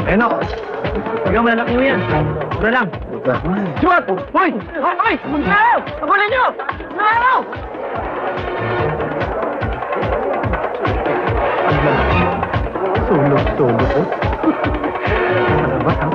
Enok! Ikaw malaki mo yan. Ito lang. Sumat! Hoy! Hoy! Magnaraw! Agulan nyo! Magnaraw! Sulog ko. Ano ba, ha?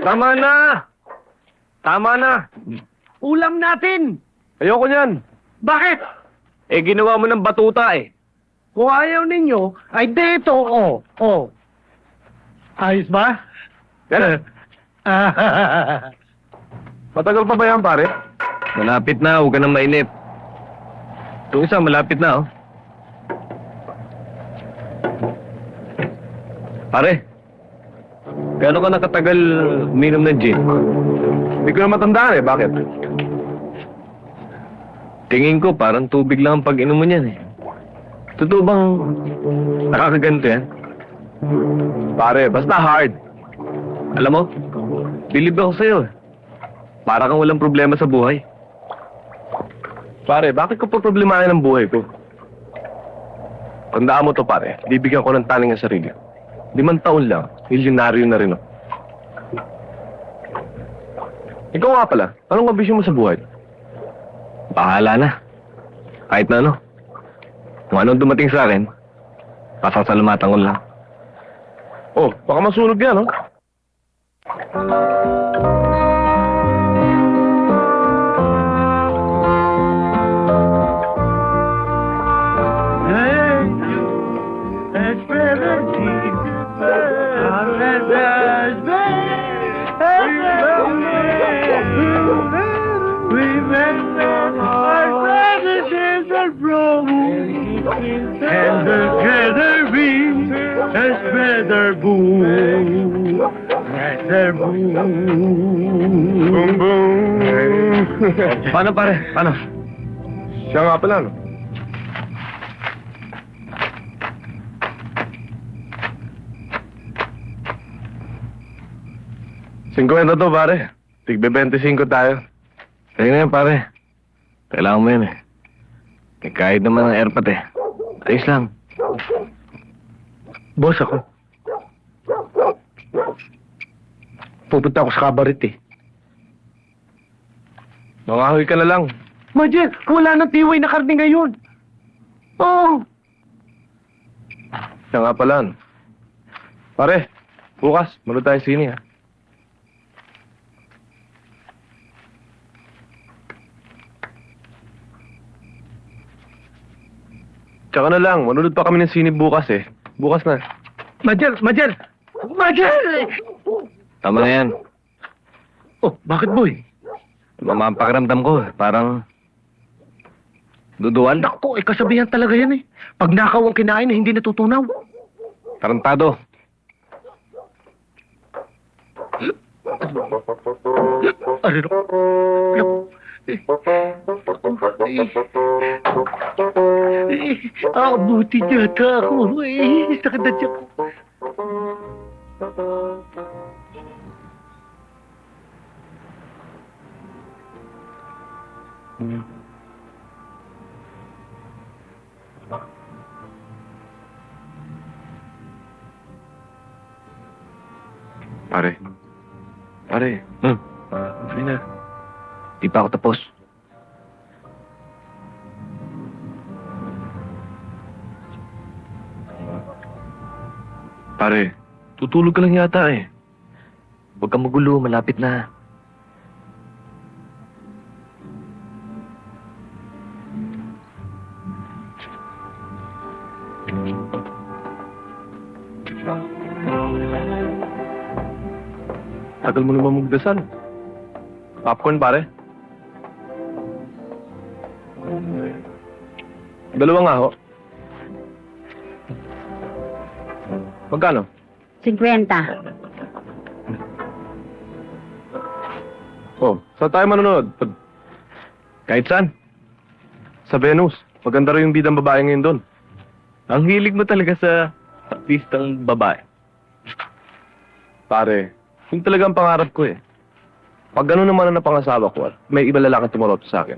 Tama na! Tama na! Ulam natin! Ayoko niyan. Bakit? Eh, ginawa mo ng batuta eh. Kung ayaw ninyo, ay dito, oh. Ayos ba? Yan. Matagal pa ba yan, pare? Malapit na, huwag ka nang mainip. Itong isa, malapit na, oh. Pare, gaano ka nakatagal uminom ng gin? Hindi ko na matandaan eh, bakit? Tingin ko parang tubig lang ang pag-inom mo niyan eh. Totoo bang nakakaganto yan? Pare, basta hard. Alam mo, believe ako sa'yo eh. Para kang walang problema sa buhay. Pare, bakit ko pa problemahin ang buhay ko? Tandaan mo to pare, bibigyan ko ng taning ang sarili. 5 taon lang, milyonaryo na rin ako. Ikaw nga pala, anong ambisyon mo sa buhay? Bahala na. Kahit na ano. Kung anong dumating sa akin, pasasalamatan ko lang. Oh, baka masunog yan, oh. And together we as better boom. Better boom. Boom, boom. Paano pare? Paano? Siya nga pala, no? Singkwenta to, pare. Tigbe 25 tayo. Kaya na yan, pare. Kailangan mo yan eh. Eh, kahit naman ang airpat eh. Ayos lang. Boss ako. Pupunta ako sa kabaret eh. Mangahoy ka na lang. Majel, wala nang tiway na karne ngayon. Oh. Siya nga pala, no? Pare, bukas, manood tayo sine, ha? Tsaka na lang, manood pa kami ng sine bukas eh. Bukas na. Majel! Tama na yan. Oh, bakit boy? Mama ang pakiramdam ko, parang duduan. Naku, kasabihan talaga yan eh. Pag nakaw ang kinain, hindi natutunaw. Tarantado. Buti yata ako. Sakit na tiyak. Pare. Pare. Sige na. Di pa ako tapos. Pare, tutulog ka lang yata eh. Huwag kang magulo, malapit na. Tagal mo naman magdasal. Popcorn, pare. Dalawa nga ho. Magkano? 50. Oh, saan tayo manonood? Kahit saan. Sa Venus. Maganda rin yung bidang babae ngayon doon. Ang hilig mo talaga sa artistang babae. Pare, yun talaga ang pangarap ko eh. Pag gano'n naman ang napangasawa ko at may iba lalaki tumaroto sa akin,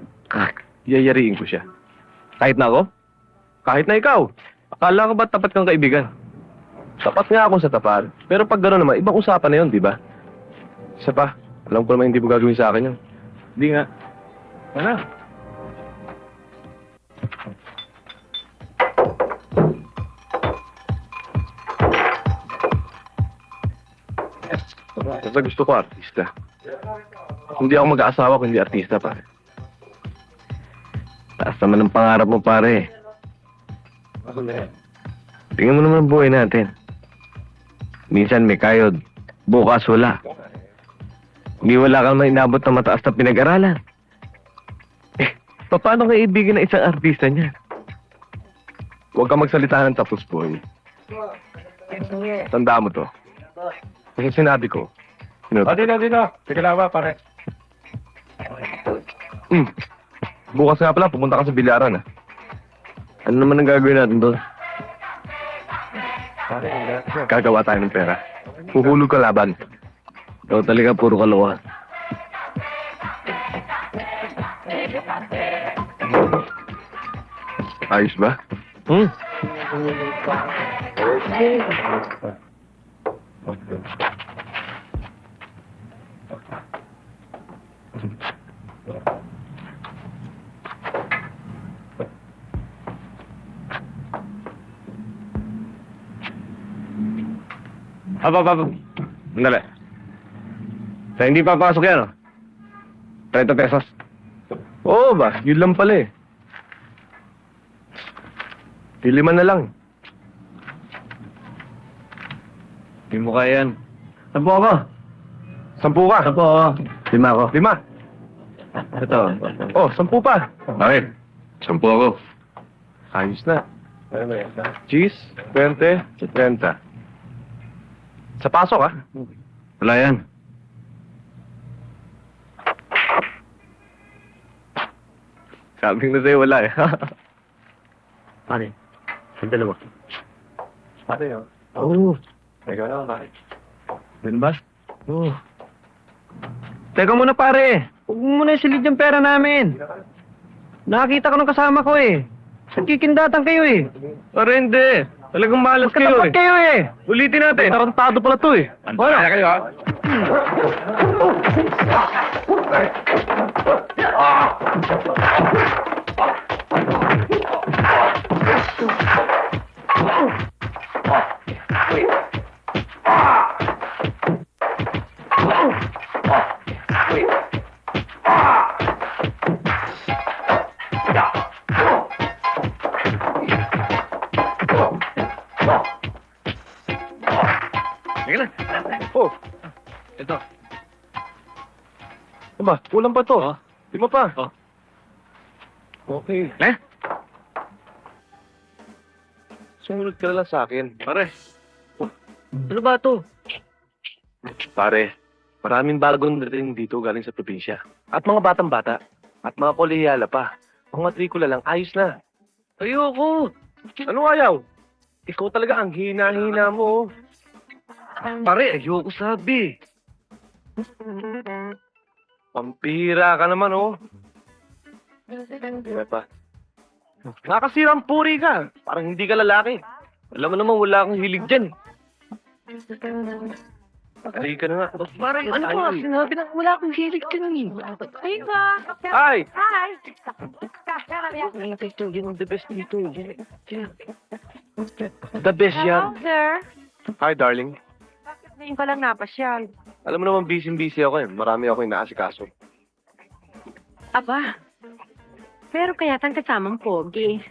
yayariin ko siya. Kahit na ako? Kahit na ikaw. Akala ko ba tapat kang kaibigan? Tapat nga ako sa tapat. Pero pag gano'n naman, ibang usapan na yun, di ba? Isa pa, alam ko naman hindi mo gagawin sa akin yun. Hindi nga. Ano? Basta gusto ko artista. Hindi ako mag-aasawa kung hindi artista, pare. Taas naman ang pangarap mo, pare. Tingnan mo naman ang buhay natin. Minsan may kayod, bukas wala. Hindi wala kang may inabot na mataas na pinag-aralan. Paano ka ibigin ng isang artista niya? Huwag kang magsalita ng tapos, boy. Tandaan mo to. Kasi sinabi ko. Dito. Sige lang ba, pare? Bukas nga pala, pupunta ka sa bilyaran, ah. Ano naman ang gagawin natin doon? Gagawa tayo ng pera. Huhulog ka laban. Ikaw talaga puro kalokohan. Ayos ba? Hap. Sandali. Sa hindi papasok yan, oh. 30 pesos. Oo ba? Yun lang pala eh. Lima na lang. Hindi mo kaya yan. 10 ako. 10 ka. 10 ako. 5 ako. 5. Ito. Oh, 10 pa. Bakit? 10 ako. Ayos na. Cheese, 20, 30. Sa pasok, ah. Wala yan. Sabi ko sa'yo, wala eh. Pare, ang dalawa. Pare, oh. Oo. Ikaw naman, pare. Din ba? Oo. Teka muna, pare. Huwag mo muna isilid yung pera namin. Nakakita ko ng kasama ko eh. Nagkikindatan kayo eh. Pare, hindi. Talagang malas kayo Magkatapat eh. kayo eh. Ulitin natin. Tarantado pala to eh. Kaya kayo, ha? Sige na. Oh. Ito. Diba? Kulang pa to. Oh. Di mo pa. Oh. Okay. Sumunod ka na lang sa akin. Pare. Ano ba to? Pare, Maraming bagong dating dito galing sa probinsya. At mga batang-bata. At mga kolehiyala pa. Kung matrikula lang, ayos na. Ayoko! Ano ayaw? Ikaw talaga ang hina-hina mo. Pare, ayoko sabi. Pampira ka naman, oh. Diba pa? Nakasirang puri ka. Parang hindi ka lalaki. Alam mo naman, wala akong hilig dyan. Ay ka na nga. Pare, ano ba? Sinabi na wala akong hilig dyan. Ay ba? Ay! Hi! The best dito. The best Hello, yan. sir. Hi, darling. Bakit ngayon ka lang napasyal? Alam mo naman, busy-busy ako eh. Marami ako inaasikaso. Aba, pero kaya tang kasamang pogi.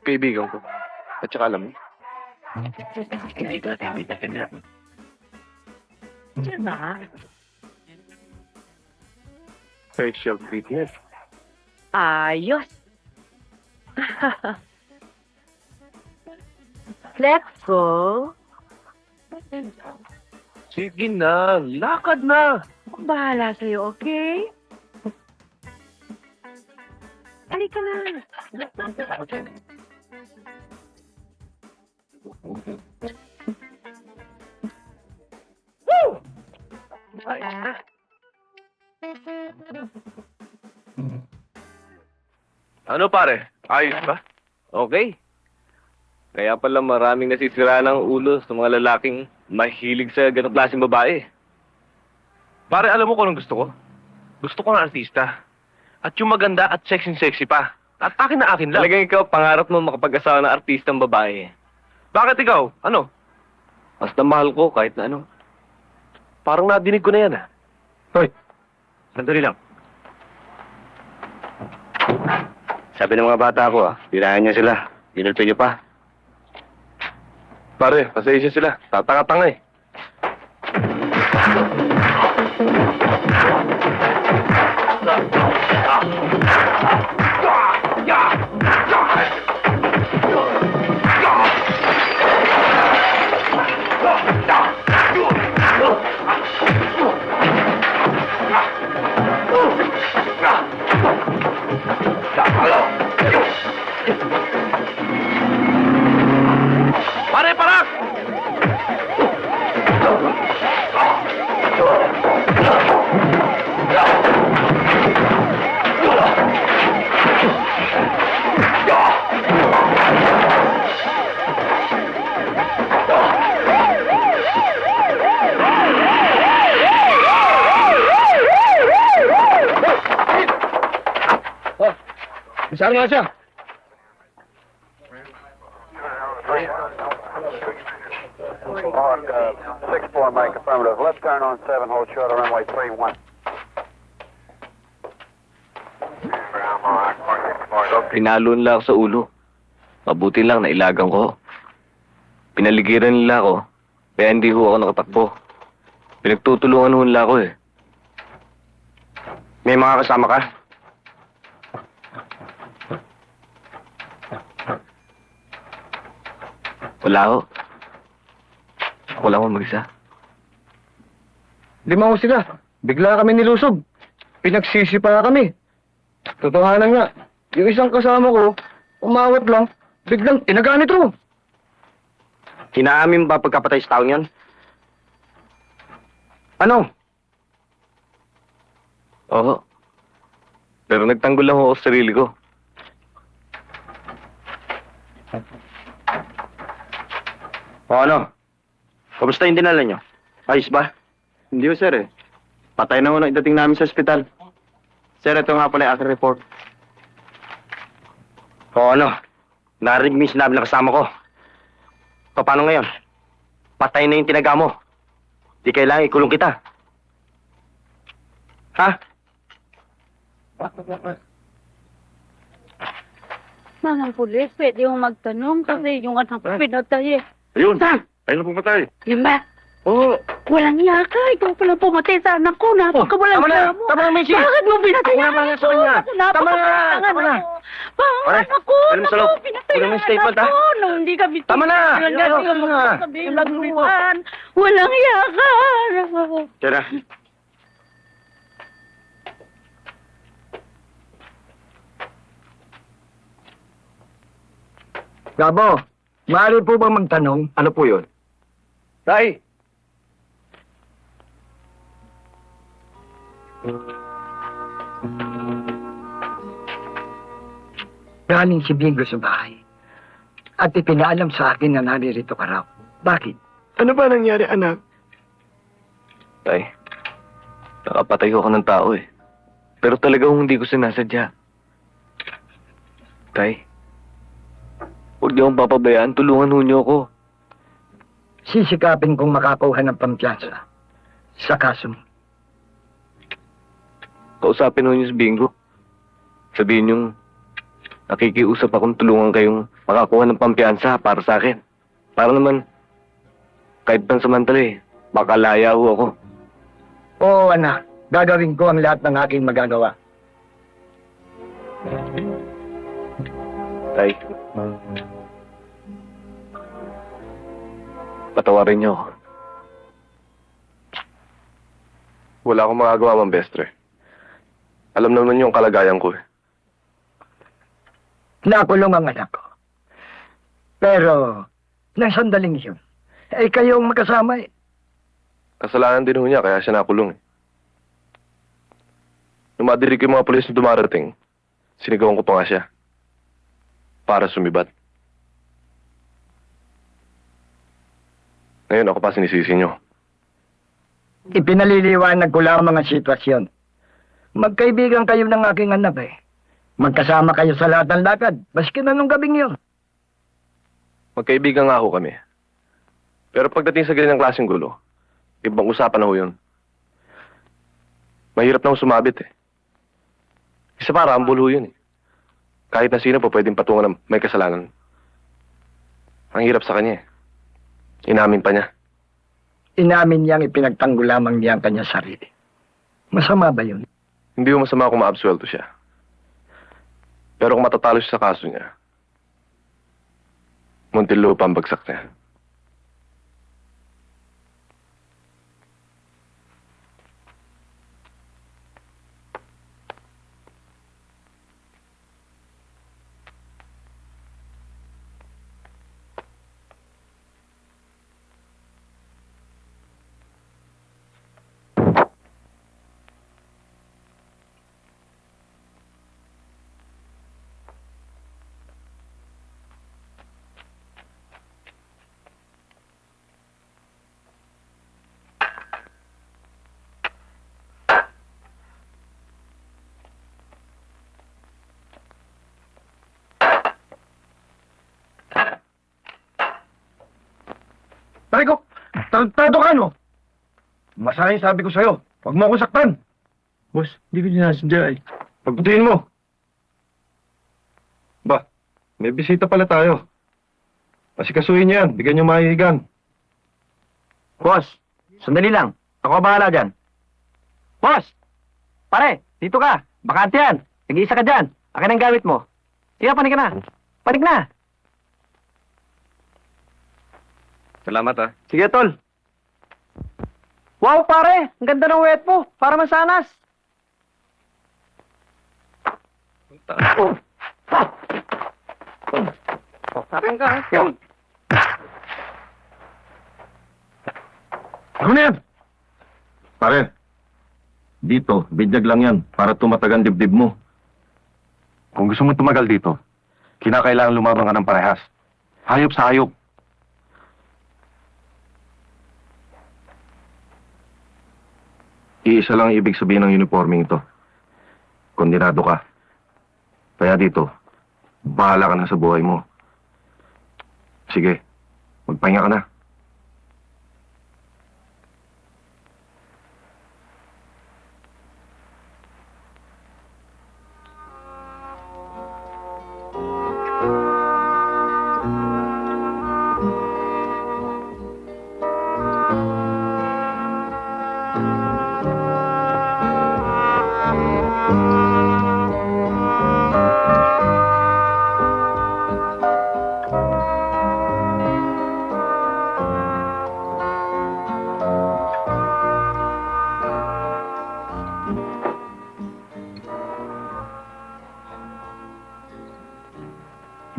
Kaibigan ko. At saka alam mo, Diyan ba? facial treatment. Ayos. Let's go. Sige na, lakad na. Ako bahala sa'yo, okay? Halika na. Ay. Ano pare? Ayos ba? Okay. Kaya pala maraming nasisira ng ulo sa mga lalaking mahilig sa ganong klaseng babae. Pare, alam mo kung anong gusto ko? Gusto ko ng artista. At yung maganda at sexy pa. At akin na akin lang. Talagang ikaw, pangarap mo makapag-asawa ng artistang babae. Bakit ikaw? Ano? Basta mahal ko kahit na ano. Parang nadinig ko na yan ah. Hoy, sandali lang. Sabi ng mga bata ko, tirahan niyo sila. Dinulto niyo pa. Pare, pasensya sila. Tatanga-tanga eh. Pare, parak! Saan nga siya? Hawk, 6-4, Mike, affirmative. Left turn on 7, hold short of runway 31. Pinalo nila ako sa ulo. Mabuti lang, nailagan ko. Pinaligiran nila ako, kaya hindi ho ako nakatakbo. Pinagtutulungan ho nila ako eh. May mga kasama ka? Wala ho. Ako lang ho mag-isa. Lima ko sila. Bigla kami nilusob. Pinagsisi pa kami. Totohanan nga. Yung isang kasama ko, umawat lang. Biglang tinaganit ro. Hinaamin mo ba pagkapatay sa taong yan? Ano? Oo. Pero nagtanggol lang ho ako sa sarili ko. O ano? Kamusta yung dinala nyo? Ayos ba? Hindi ko, sir eh. Patay na ho nang dating namin sa ospital. Sir, ito nga pala yung aking report. O ano? Narinig mo yung sinabi ng kasama ko. Paano ngayon? Patay na yung tinaga mo. Di kailangan ikulong kita. Ha? Mga pulis, pwede yung magtanong kasi yung anak ko pinatay eh. Ayun! Saan? Ayun na pumatay. Yun ba? Oo! Walang iya ka. Ikaw pala pumatay sa anak ko. Napakawalang Tama na! iya mo. Tama na, Macy! Bakit mo pinatay Ako na mga sa kanya. Tama na! Tama na! Pare, Ako, alam mo sa loob. pinatay Kunin mo yung statement, ha? Nung hindi kami Tama na! Walang iya ka. Tara. Gabo, maaari po bang magtanong? Ano po yun? Tay! Galing si Bingo sa bahay. At ipinaalam sa akin na naririto ka raw. Bakit? Ano ba nangyari, anak? Tay, nakapatay ko ng tao eh. Pero talagang hindi ko sinasadya. Tay, huwag niyo akong papabayaan. Tulungan ho niyo ako. Sisikapin kong makakuha ng pampiyansa sa kaso mo. Kausapin ho niyo si Bingo. Sabihin niyong nakikiusap akong tulungan kayong makakuha ng pampiyansa para sa akin. Para naman, kahit pansamantala eh, baka laya ho ako. Oo, anak. Gagawin ko ang lahat ng aking magagawa. Tay, patawarin niyo ako. Wala akong magagawa, Ma'am Bestre. Alam naman yung kalagayan ko eh. Nakulong ang anak ko. Pero, nang sandaling yun, kayo ang magkasama eh. Kasalanan din ho niya, kaya siya nakulong eh. Nung madirig yung mga polis na dumarating, sinigawan ko pa nga siya. Para sumibat. Ngayon ako pa sinisisi niyo. Ipinaliliwanag ko lang ang mga sitwasyon. Magkaibigan kayo ng aking anak eh. Magkasama kayo sa lahat ng lakad, maski na nung gabing yun. Magkaibigan nga ho kami. Pero pagdating sa ganyan ng klaseng gulo, ibang usapan na ho yun. Mahirap na ho sumabit eh. Isa pa, rambol ho yun eh. Kahit na sino po pwedeng patungan ng may kasalanan. Ang hirap sa kanya eh. Inamin pa niya. Inamin niyang ipinagtanggol lamang niya ang kanyang sarili. Masama ba yun? Hindi ho masama kung maabsuelto siya. Pero kung matatalo siya sa kaso niya, Muntinlupa ang bagsak niya. Tariko, tarantado ka, no? Masaya sabi ko sa'yo, huwag mo akong saktan. Boss, hindi ko sinasadya eh. Pagputihin mo. Ba, may bisita pala tayo. Pasikasuhin niyo yan, bigyan niyo mahihigan. Boss, sandali lang. Ako bahala dyan. Boss! Pare, dito ka. Bakante yan. Nag-iisa ka dyan. Akin ang gamit mo. Sige, panig ka na. Panig na. Salamat ah. Sige, tol. Wow, pare! Ang ganda ng wet mo. Para masanas. Oh. Akin ka. Ano na yan? Pare, dito, bidyag lang yan para tumatagan dibdib mo. Kung gusto mo tumagal dito, kinakailangan lumabang ka ng parehas. Hayop sa hayop. Iisa lang ang ibig sabihin ng uniforming ito. Kondenado ka. Kaya dito, bahala ka na sa buhay mo. Sige, magpahinga ka na.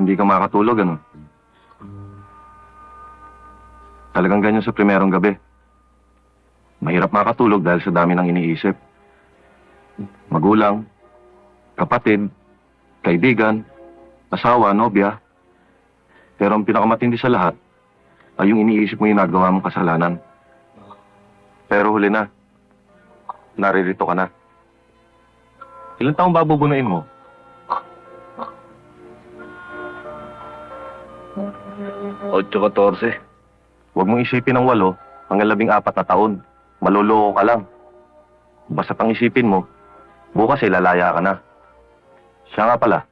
Hindi ka makatulog, ano? Talagang ganyan sa primerong gabi. Mahirap makatulog dahil sa dami ng iniisip. Magulang, kapatid, kaibigan, asawa, nobya. Pero ang pinakamatindi sa lahat ay yung iniisip mo yung nagawa mong kasalanan. Pero huli na, naririto ka na. Ilang taong ba bubunuin mo? 8-14. Huwag mong isipin ng 8 hanggang 14 na taon. Maluloko ka lang. Basta pang isipin mo, bukas ay lalaya ka na. Siya nga pala,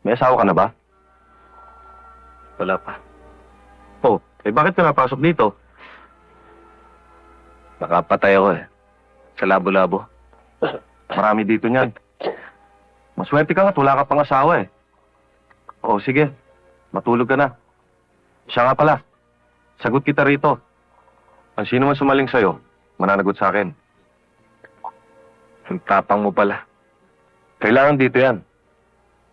may asawa ka na ba? Wala pa. Oh, bakit ka napasok dito? Nakapatay ako eh. Sa labo-labo. Marami dito niyan. Maswerte ka nga, wala ka pang asawa eh. Oh, sige. Matulog ka na. Siya nga pala. Sagot kita rito. Ang sino man sumaling sa'yo, mananagot sa akin. Ang tapang mo pala. Kailangan dito yan.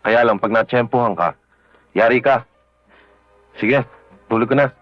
Kaya lang, pag natsyempohan ka, yari ka. Sige, tulog ka na.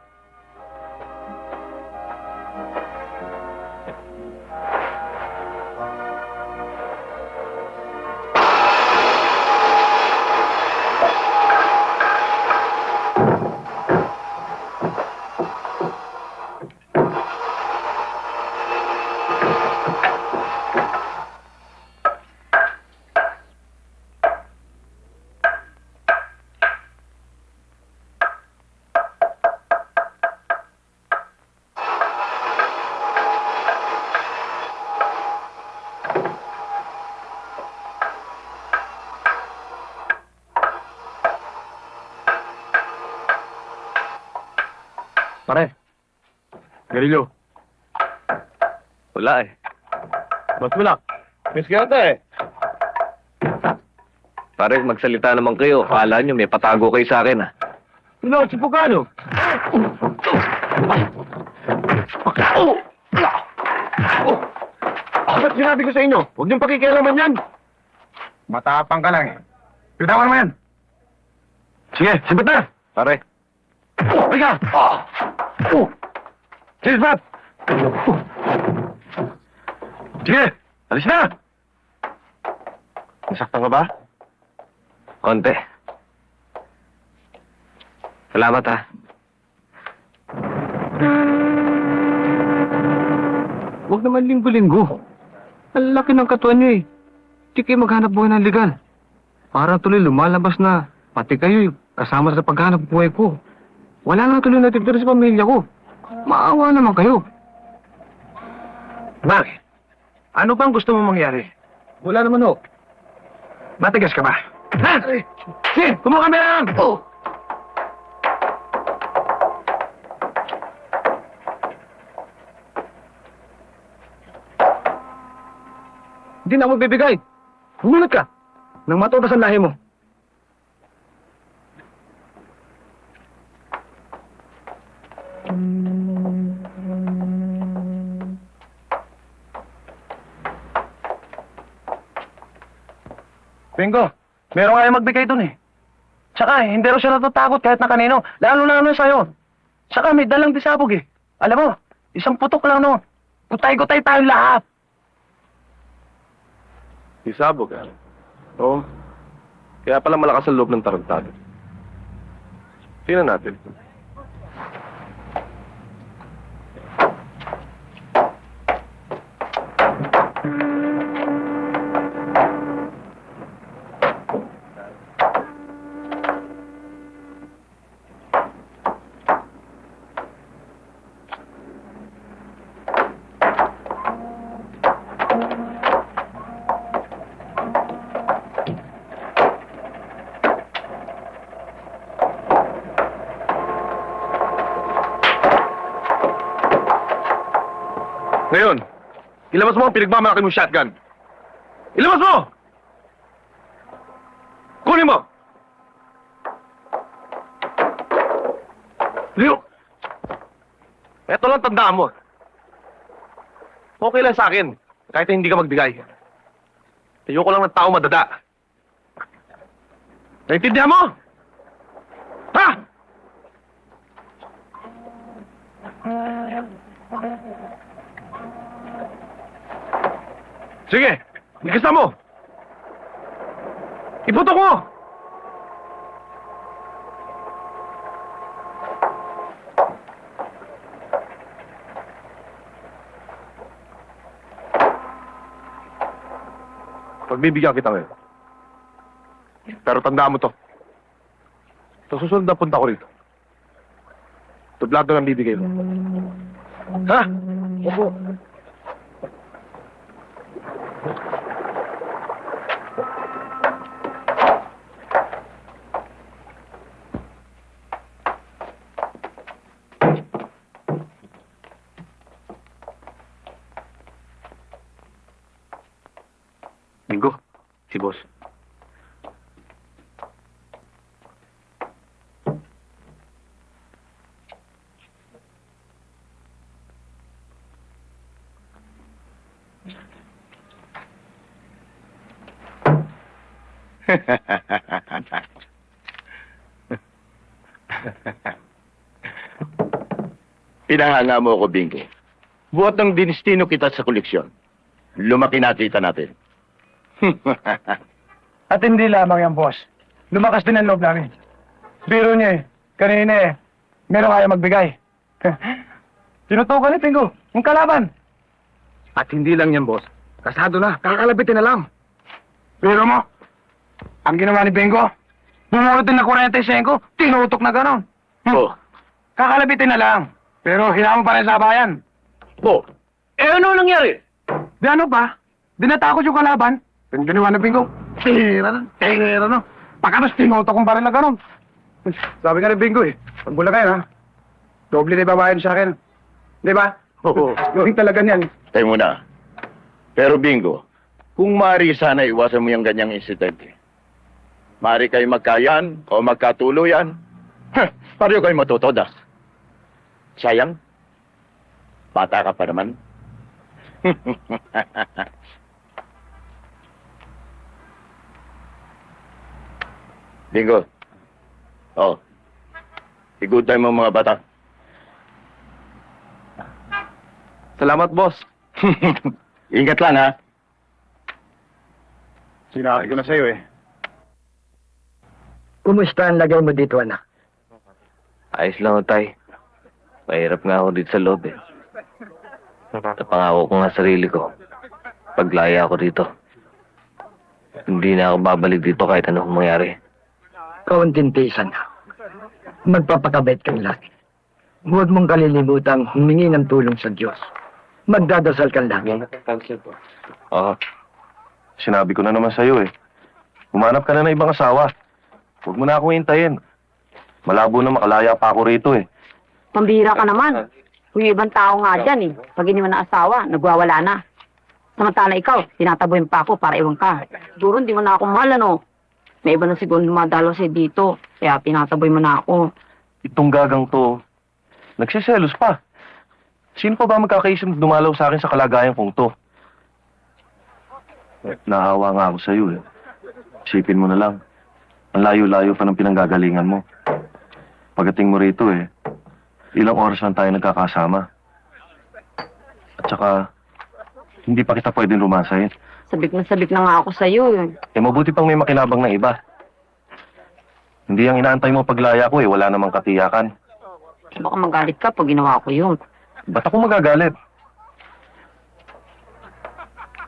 Pare, garilyo. Wala eh. Ba't wala? Miss Gata eh. Pare, magsalita naman kayo. Akala nyo may patago kayo sa akin ah. Ano, si Pugano? Ba't sinabi ko sa inyo? Huwag niyong pakikialaman yan. Matapang ka lang eh. Pitawan mo yan. Sige, sibat na. Pare, Halika! Sige, sibat! Sige, alis na! Nasaktan ka ba? konti. Salamat ah. Huwag naman linggo-linggo. Ang laki ng katuan niyo eh. Di kayo maghanap buhay ng legal. Parang tuloy lumalabas na pati kayo kasama sa paghanap buhay ko. Wala na tuloy natitira sa pamilya ko. Maawa naman kayo. Bakit? Ano bang gusto mo mangyari? Wala naman ho. Matigas ka ba? Ha? Sige, kumuha kami lang! Oh. Hindi na ako magbibigay. Humunod ka. Nang matutas ang lahi mo. Bingo, meron kaya magbigay dun eh. Tsaka hindi raw siya natatakot kahit na kanino. Lalo sa'yo. Tsaka may dalang disabog eh. Alam mo, isang putok lang no. Gutay-gutay tayong lahat. Isabog ah. Oo. Kaya pala malakas ang loob ng tarantado. Tingnan natin. Ngayon, ilabas mo ang pinagmamalaki mong shotgun. Ilabas mo! Kunin mo! Leo! Eto lang tandaan mo. Okay lang sa akin, kahit hindi ka magbigay. Ayoko lang ng tao madada. Naintindihan mo? Ha? Sige, ikasta mo! Iputok mo! Pagbibigyan kita ngayon. Pero tandaan mo to. Sa susunod na punta ko rito. Tublado ng bibigay mo. Ha? Opo. Bingo, si boss. Pinahanga mo ako, Bingo. Buhat ng dinistino kita sa koleksyon. Lumaki nakita natin. At hindi lamang yan, boss. Lumakas din ang loob namin. Biro niya kanina meron kaya magbigay. Tinutukan ni Pingo, yung kalaban. At hindi lang yan, boss. Kasado na, kakalabitin na lang. Biro mo, ang ginawa ni Pingo, bumulot din na 45, tinutok na gano'n. Oh, Kakalabitin na lang. Pero hinamon pa rin sa bayan. oh. Ano nangyari? Di ano pa? Dinatakot yung kalaban. Yung ginawa ni Pingo, tira na. Pagkatas tinutok kong pa rin na gano'n. Sabi nga ni Bingo pag bula kayo ha, doble na ibabayan sa akin. Di ba? Oo. Gawin talaga niyan. Tayo muna. Pero Bingo, kung maaari sana iwasan mo yung ganyang insidente. Maaari kayo magkayan o magkatuluyan. Pareho kayo matutodas. Sayang, bata ka pa naman. Bingo. Oh. Igutan mo mga bata. Salamat, boss. Ingat lang ha. Sinabi ko na sa'yo Kumusta ang lagay mo dito, anak? Ayos lang, Tay. Mahirap nga ako dito sa loob eh. Napangako ko nga sarili ko. Paglaya ako dito. Hindi na ako babalik dito kahit anong mangyari. Kaunting tiisan na. Magpapakabait kang lagi. Huwag mong kalilimutang humingi ng tulong sa Diyos. Magdadasal kang lagi. Oo. Sinabi ko na naman sa'yo eh. Humanap ka na ng ibang asawa. Huwag mo na akong hintayin. Malabo na makalaya pa ako rito eh. Pambihira ka naman. Kung yung ibang tao nga dyan pag iniwan ng asawa, nagwawala na. Samantala ikaw, tinataboy pa ako para iwan ka. Siguro hindi mo na ako mahal, ano? May iba na siguro dumadalo sa'yo dito, kaya tinataboy mo na ako. Itong gagang to, nagsiselos pa. Sino pa ba magkakaisip dumalaw sa akin sa kalagayan kong to? Nahawa nga ako sa'yo eh. Isipin mo na lang. Ang layo-layo pa ng pinanggagalingan mo. Pagdating mo rito eh, ilang oras lang tayo nagkakasama. At saka, hindi pa kita pwedeng rumasayin. Sabik na nga ako sa'yo. Eh mabuti pang may makinabang na iba. Hindi ang inaantay mo paglaya ko eh, wala namang katiyakan. Baka magalit ka pag ginawa ko yun. Ba't ako magagalit?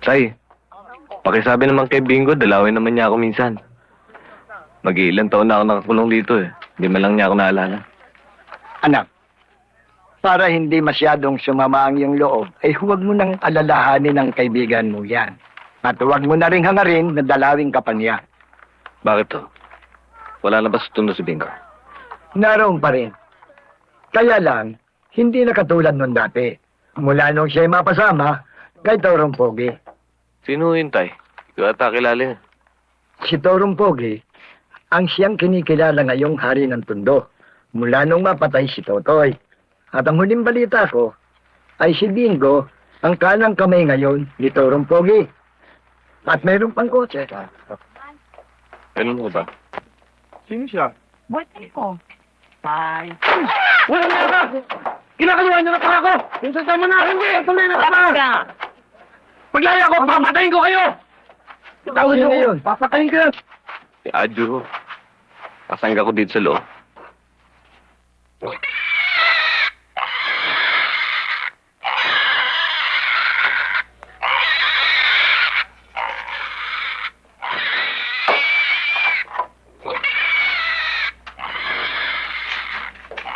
Tay, pakisabi naman kay Bingo, dalawin naman niya ako minsan. Mag-iilang taon na ako nakakulong dito eh. Hindi man lang niya ako naalala. Anak, para hindi masyadong sumama ang iyong loob, ay huwag mo nang alalahanin ang kaibigan mo yan. At huwag mo na rin hangarin na dalawin ka pa niya. Bakit to? Wala na ba sa tundo si Bingo? Naroon pa rin. Kaya lang, hindi na katulad nun dati. Mula nung siya'y mapasama, kay Torong Pogi. Sino yun, Tay? Ikaw ata kilala yun. Si Torong Pogi, ang siyang kinikilala ngayong hari ng Tondo. Mula nung mapatay si Totoy. At ang huling balita ko, ay si Bingo, ang kanang kamay ngayon ni Torong Pogi. At mayroon pang kotse. Ganun mo ba? Sino siya? Boyfriend ko. Bye. Kinakaluhan niyo na pa ako! Yung sasama na! Hindi! Tuloy na tama! Paglaya ko, papatayin ko kayo! Tawag niyo Sino yun? Papatayin ka! Si Adjo. Kasangga ko dito sa loob.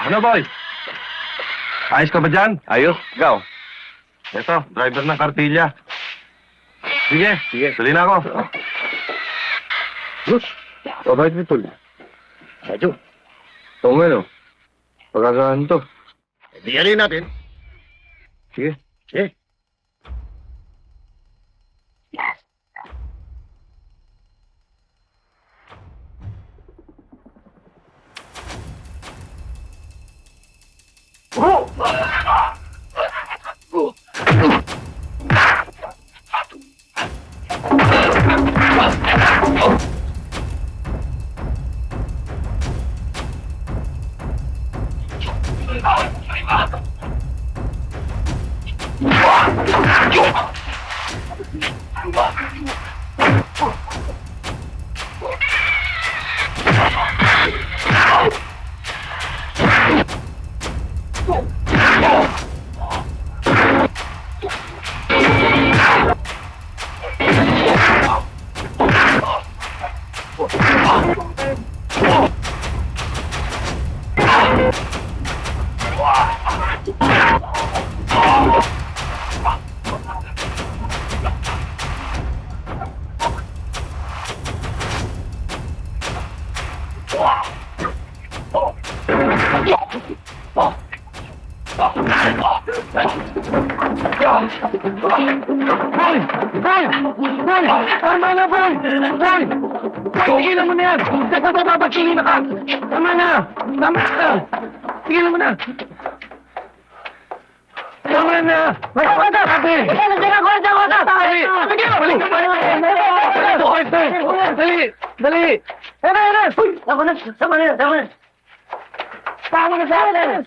Ano, boy? Ayos ka ba dyan? Ayos, ikaw. Ito, driver ng kartilya. Sige, Sige. tuloy na ako. Mabait mo, tol. Adyo, Oo nga, no? Pagkakaan to. di rin natin. Sige. Sige. Tama na, boy! Boy! Tigilan mo na yan! Nagpapapagkili na ka! Tama na! Tama na! Tigilan mo na! Tama na! May pata! Ate! Dali! Balik! Dali! Dali! Era! Tama na! Tama na! Tama na! Tama na sa akin!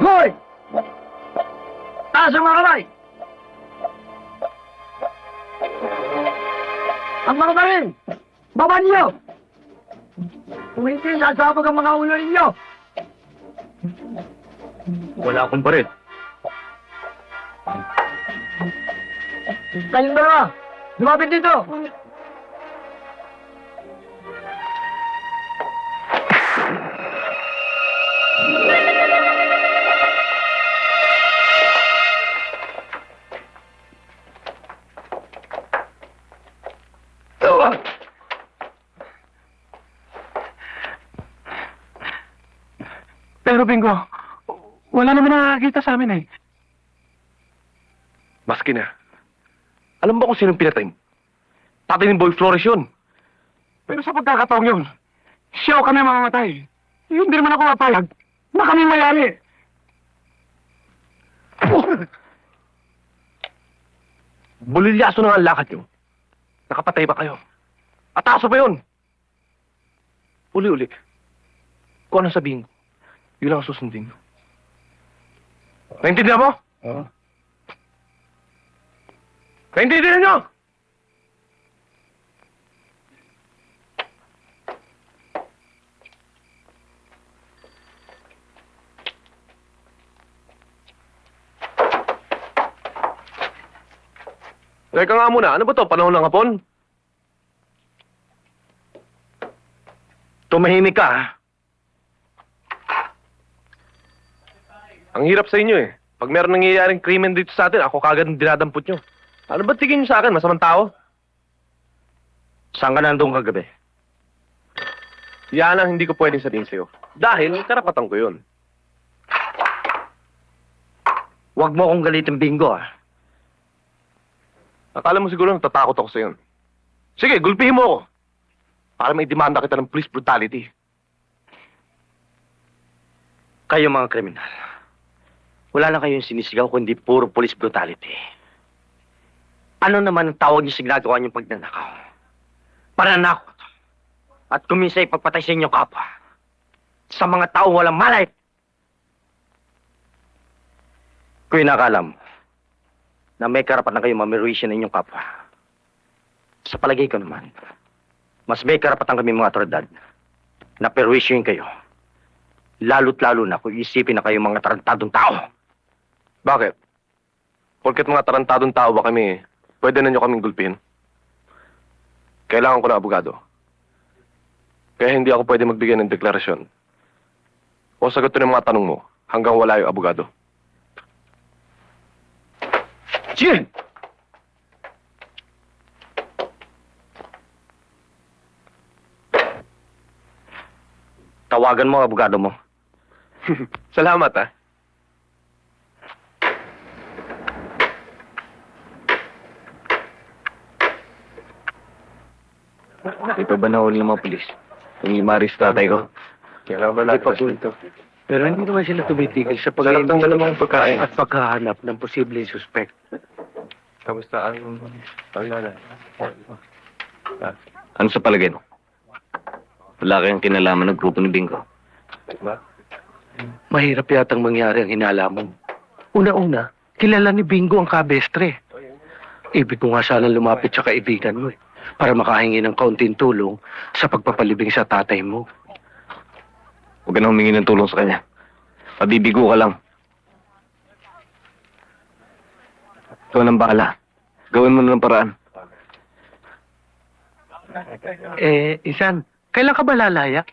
Hoy! Taas ang mga kamay! Ang mga barin! Baba niyo! Kung hindi, sasabog ang mga ulo ninyo! Wala akong parit. Kayong dalawa! Lumapit dito! Pero Bingo, wala naman nakakita sa amin eh. Maski na. Alam mo kung sinong pinatay mo? Tatay ni Boy Flores yun. Pero sa pagkakataong yun, siya o kami mamamatay. Hindi naman ako mapayag na kami mayari. Bulilyaso na nga ang lakad nyo. Nakapatay ba kayo? Ataso pa yun. Uli-uli. Kung ano sabihin ko, yun lang ang susundin nyo. Naintindihan mo? Oo. Naintindihan nyo? Teka nga muna, ano ba to? Panahon ng hapon? Tumahimik ka, ha? Ang hirap sa inyo eh. Pag meron nangyayaring krimen dito sa atin, ako kagad ang dinadampot nyo. Ano ba tingin nyo sa akin? Masamang tao? Saan ka nandun kagabi? Yan ang hindi ko pwedeng sabihin sa'yo. Dahil karapatan ko yun. Huwag mo akong galitin, Bingo, ha? Akala mo siguro natatakot ako sa'yo. Sige, gulpihin mo ako. Para may demanda kita ng police brutality. Kayo mga kriminal. Wala na kayong sinisigaw kundi puro police brutality. Ano naman ang tawag niyo sa ginagawa niyong pagnanakaw? Pananakot. At kuminsan ipagpatay sa inyong kapwa. Sa mga tao walang malay. Kung inakala mo na may karapatan kayo mamiruisyon ng inyong kapwa, sa palagay ko naman, mas may karapatan kami mga otoridad na perwisyoin kayo. Lalo't lalo na kung isipin na kayo mga tarantadong tao. Bakit? Porket mga tarantadong tao ba kami, pwede na nyo kaming gulpihin? Kailangan ko ng abogado. Kaya hindi ako pwede magbigay ng deklarasyon. O sagutin ng mga tanong mo hanggang wala yung abogado. Sige! Tawagan mo ang abogado mo. Salamat ah. Di pa ba nahuli ng mga polis? Yung limaris tatay ko. Kailangan ba natin ito? Pero hindi naman sila tumitigil sa Sarap ng malamang pagkain. at paghahanap ng posibleng suspect. Kamusta ang paglalala? Ano sa palagay mo? Wala kayong kinalaman ng grupo ni Bingo. Ba? Mahirap yatang mangyari ang hinala mo. Una-una, kilala ni Bingo ang kabestre. Ibig ko nga sana lumapit sa kaibigan mo para makahingi ng kaunting tulong sa pagpapalibing sa tatay mo. Huwag ka na humingi ng tulong sa kanya. Pabibigo ka lang. Ikaw nang bahala. Gawin mo na ng paraan. Isan, kailan ka ba lalaya?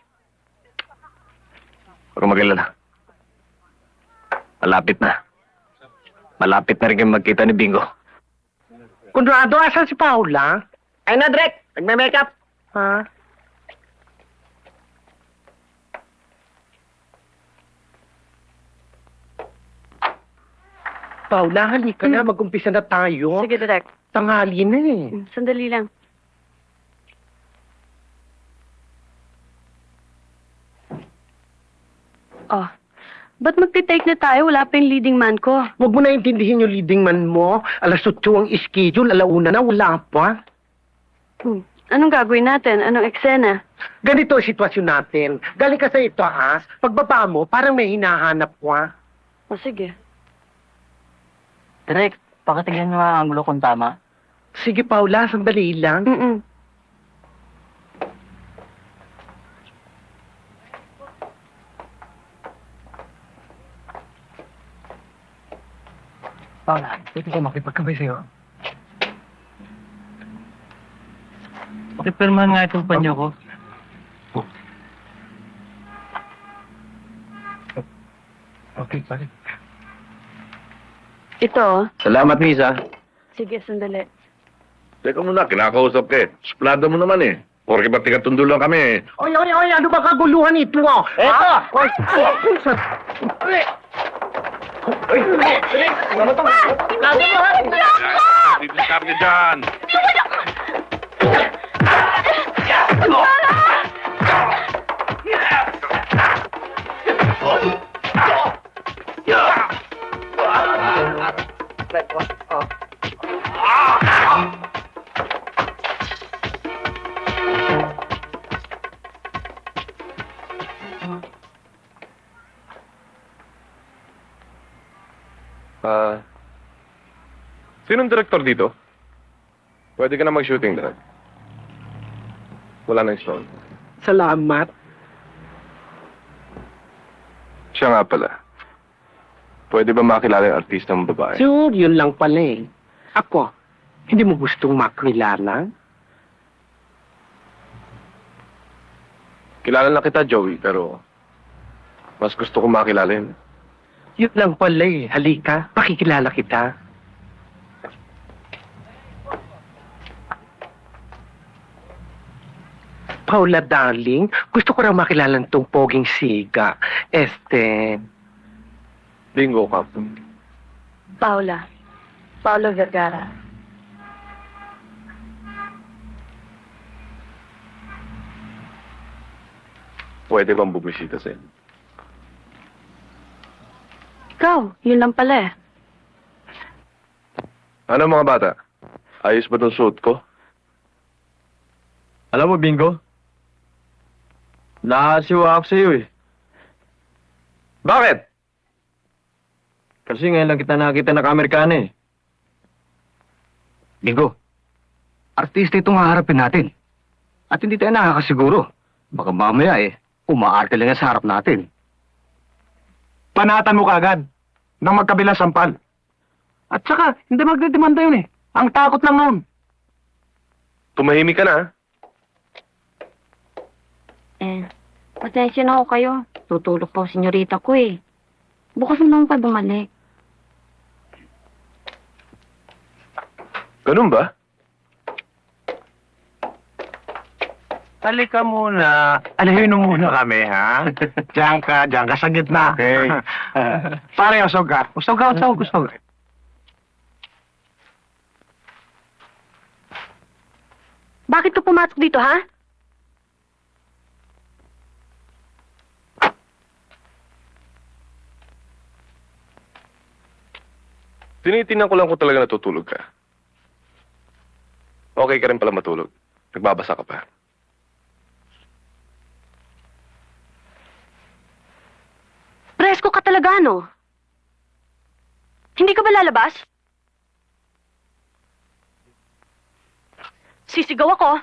Huwag kang mag-alala. Malapit na. Malapit na rin kayo magkita ni Bingo. Conrado, asan si Paula? Ay na, Drek! Nagme-makeup! Ha? Paula, halika na. Mag-umpisa na tayo. Sige, Direk. Tanghali na eh. Sandali lang. Oh, ba't magte-take na tayo? Wala pa yung leading man ko. Huwag mo na intindihin yung leading man mo. Alas 8 ang schedule, alauna na, wala pa. Anong gagawin natin? Anong eksena? Ganito ang sitwasyon natin. Galing ka sa itaas, pagbaba mo, parang may hinahanap ka. O, sige. Direk, pakitigyan mo ang angulo kung tama. Sige, Paula, sandali lang. Paula, dito ko makipagkabay sa'yo. Pakipirmahan nga itong panyo ko. Okay, pare. Ito. Salamat, Misa. Sige, sandali. Teka muna, kinakausap ka eh. Suplada mo naman eh. Porke ba tigatundo lang kami eh. Oy, ano ba kaguluhan ito? Eto! Oy! Dito sa kami dyan. Sinong direktor dito? Pwede ka na mag-shooting doon. Wala na yung stone. Salamat. Siya nga pala. Pwede ba makilala yung artista mong babae? Sure, yun lang pala eh. Ako, Hindi mo gustong makilala? Kilala na kita, Joey, pero mas gusto ko makilala yun. Yun lang pala eh. Halika, pakikilala kita. Paula, darling, gusto ko raw makilala nitong poging siga. Bingo, Kap. Paula. Paula Vergara. Pwede bang bumisita sa'yo? Ikaw, yun lang pala eh. Ano mga bata? Ayos ba tong suit ko? Alam mo, Bingo? Nakasiwa ako sa'yo eh. Bakit? Kasi ngayon lang kita nakita naka-Amerikana eh. Bingo, artista itong haharapin natin. At hindi tayo nakakasiguro. Baka mamaya umaarte lang yan sa harap natin. Panatan mo kagad ng magkabilang sampal. At saka, hindi magdedemanda yun eh. Ang takot lang noon. Tumahimik ka na, ha? Pasensya na ako kayo. Tutulog po, senyorita ko eh. Bukas mo naman pa bumalik. Ganun ba? Halika muna. Alahin mo muna kami, ha? Diyan ka sa gitna. Okay. Pare, usog ka. Usog. Bakit ka pumasok dito, ha? Tinitingnan ko lang kung talaga natutulog ka. Okay ka rin pala matulog. Nagbabasa ka pa. Presko ka talaga, no? Hindi ka ba lalabas? Sisigaw ako.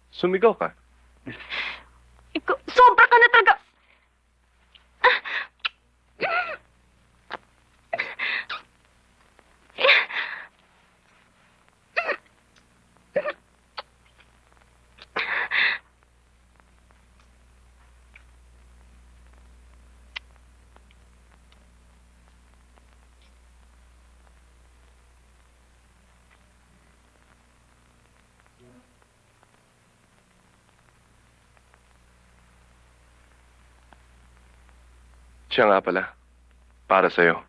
Sumigaw ka. Sobra ka na talaga. Siya nga pala. Para sa'yo.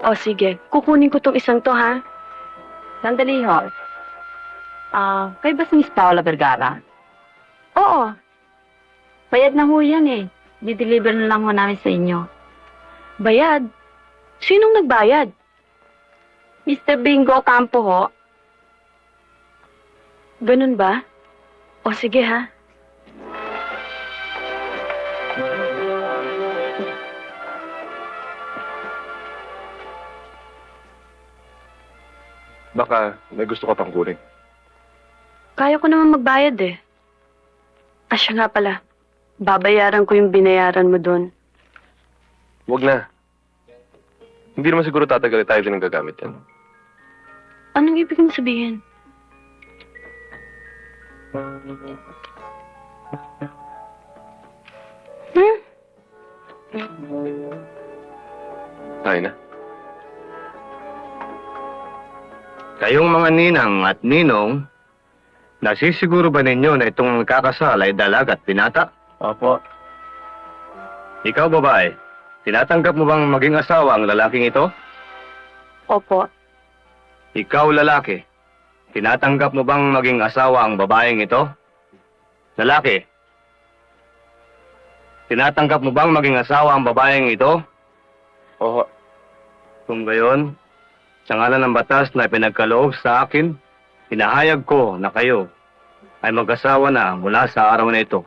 O sige, kukunin ko tong isang to, ha? Sandali, ho. Kayo ba si Miss Paula Vergara? Oo. Bayad na ho yan eh. Di-deliver na lang ho namin sa inyo. Bayad? Sinong nagbayad? Mr. Bingo Campo ho. Ganun ba? O sige, ha? Baka may gusto ka pang kunin. Kaya ko naman magbayad eh. Siya nga pala. Babayaran ko yung binayaran mo doon. Huwag na. Hindi naman siguro tatagal tayo din ang gagamit yan. Anong ibig mong sabihin? Tayo na. Kayong mga ninang at ninong, nasisiguro ba ninyo na itong magkakasal ay dalag at binata? Opo. Ikaw, babae, tinatanggap mo bang maging asawa ang lalaking ito? Opo. Ikaw, lalaki, tinatanggap mo bang maging asawa ang babaeng ito? Lalaki, tinatanggap mo bang maging asawa ang babaeng ito? Oo. Kung gayon, Sa ngalan ng batas na pinagkaloob sa akin, pinahayag ko na kayo ay mag-asawa na mula sa araw na ito.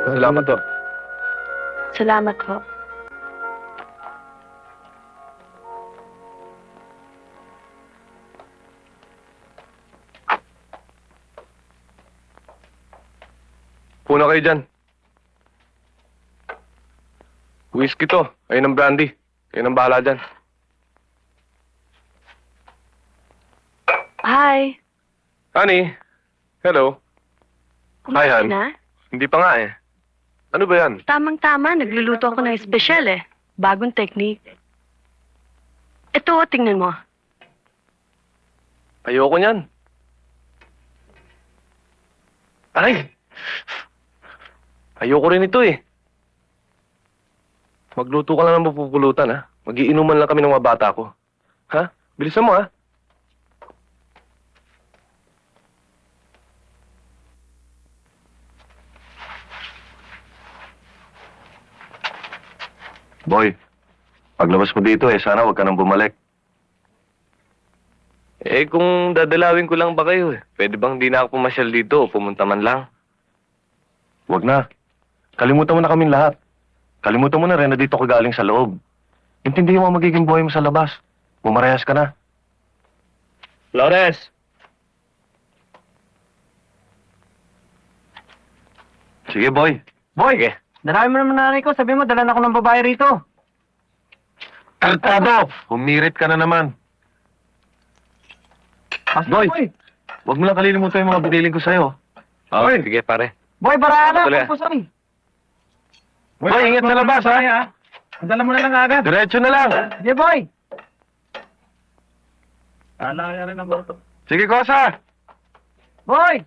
Salamat to. Salamat po. Puna kayo dyan. Whiskey to. Ayun ang brandy. Ayun ang bahala dyan. Hi. Honey. Hello. Hi, Kumain Han. na? Hindi pa nga eh. Ano ba yan? Tamang-tama, nagluluto ako ng espesyal eh. Bagong technique. Ito, tingnan mo. Ayoko niyan. Aray! Ayoko rin ito eh. Magluto ka lang ng mapupulutan ha. Magiinuman lang kami ng mga bata ko. Ha? Bilisan mo ha. Boy, paglabas mo dito sana wag ka nang bumalik. Eh kung dadalawin ko lang ba kayo eh? Pwede bang di na ako pumasyal dito o pumunta man lang? Wag na. Kalimutan mo na kaming lahat. Kalimutan mo na rin na dito ka galing sa loob. Intindihin mo ang magiging buhay mo sa labas. Bumarehas ka na. Flores! Sige, boy. Boy, dalawi mo naman nanay ko. Sabi mo, dala na ako ng babae rito. Tartado! Humirit ka na naman. Boy! Wag mo lang kalilimutan yung mga biniling ko sa'yo. Oh, sige pare. Boy, barana! Tuloy. Pagpusan. Boy, ingat sa labas, ha? Dala mo na lang agad. Diretso na lang. Sige, boy! Sige, Kosa! Boy!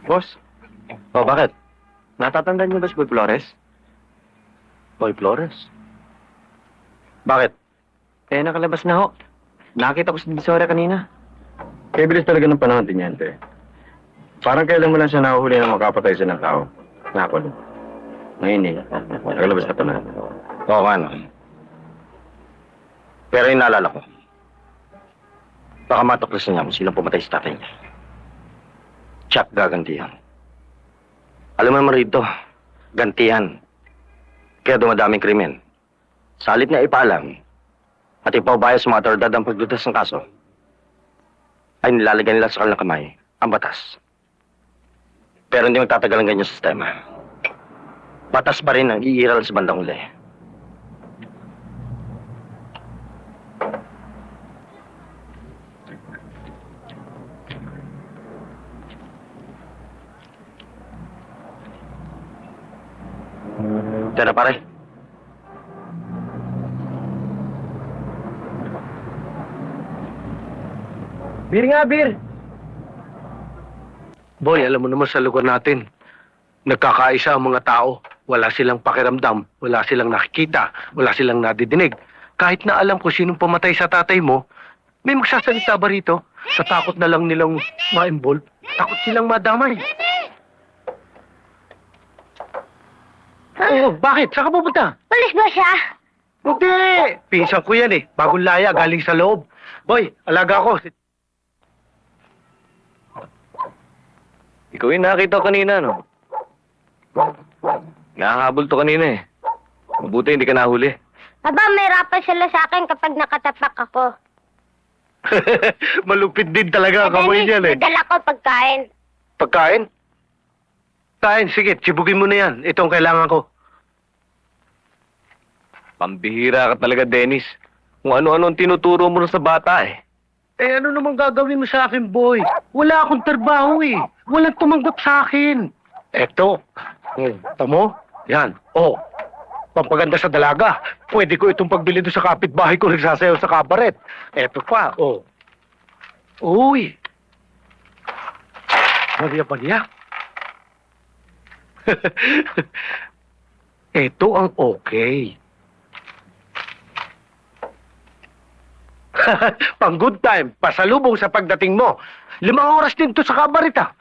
Boss? Oh, bakit? Natatandaan niyo ba si Boy Flores? Boy Flores? Bakit? Eh, nakalabas na ho. Nakita ko si Disorya kanina. Kaya bilis talaga ng panahon, Tiniente. Parang kailan mo lang siya nahuhuli na makapatay siya ng tao. Nakapalo. Ngayon eh. Nakalabas na pala. Oo, ano. Pero yung naalala ko, baka matuklasan niya kung sino pumatay sa tatay niya. Chuck gagantihan. Alam mo naman rito, gantihan. Kaya dumadaming krimen. Salit na ipaalam at ipaubayo sa mga otoridad ang paglutas ng kaso, ay nilalagay nila sa kanilang kamay ang batas. Pero hindi magtatagal ang ganyang sistema. Batas pa rin ang iiral sa bandang uli. Tara pare. Bir nga, bir! Boy, alam mo naman sa lugar natin, nagkakaisa ang mga tao. Wala silang pakiramdam, wala silang nakikita, wala silang nadidinig. Kahit na alam ko sinong pumatay sa tatay mo, may magsasalita ba rito? Sa takot na lang nilang ma-involve, takot silang madamay. Oo, bakit? Saan ka pupunta? Pulis ba siya? Hindi! Pinsan ko yan eh. Bagong laya, galing sa loob. Boy, alaga ko. Ikaw yung nakita ko kanina, no? Nakahabol to kanina eh. Mabuti hindi ka nahuli. Aba, may rapat sila sa akin kapag nakatapak ako. Malupit din talaga ang kamay niyan eh. Dala ko pagkain. Pagkain? Kain, sige, sibugin mo na yan. Ito ang kailangan ko. Pambihira ka talaga, Dennis. Kung ano-ano ang tinuturo mo na sa bata eh. Eh, ano namang gagawin mo sa akin, boy? Wala akong trabaho eh. Walang tumanggap sa akin. Eto. Tamo? Yan. Oh. Pampaganda sa dalaga. Pwede ko itong pagbili doon sa kapitbahay ko nagsasayaw sa kabaret. Eto pa. Oh. Uy. Maria. Ito ang okay. Pang good time, pasalubong sa pagdating mo. 5 oras din to sa kabarita.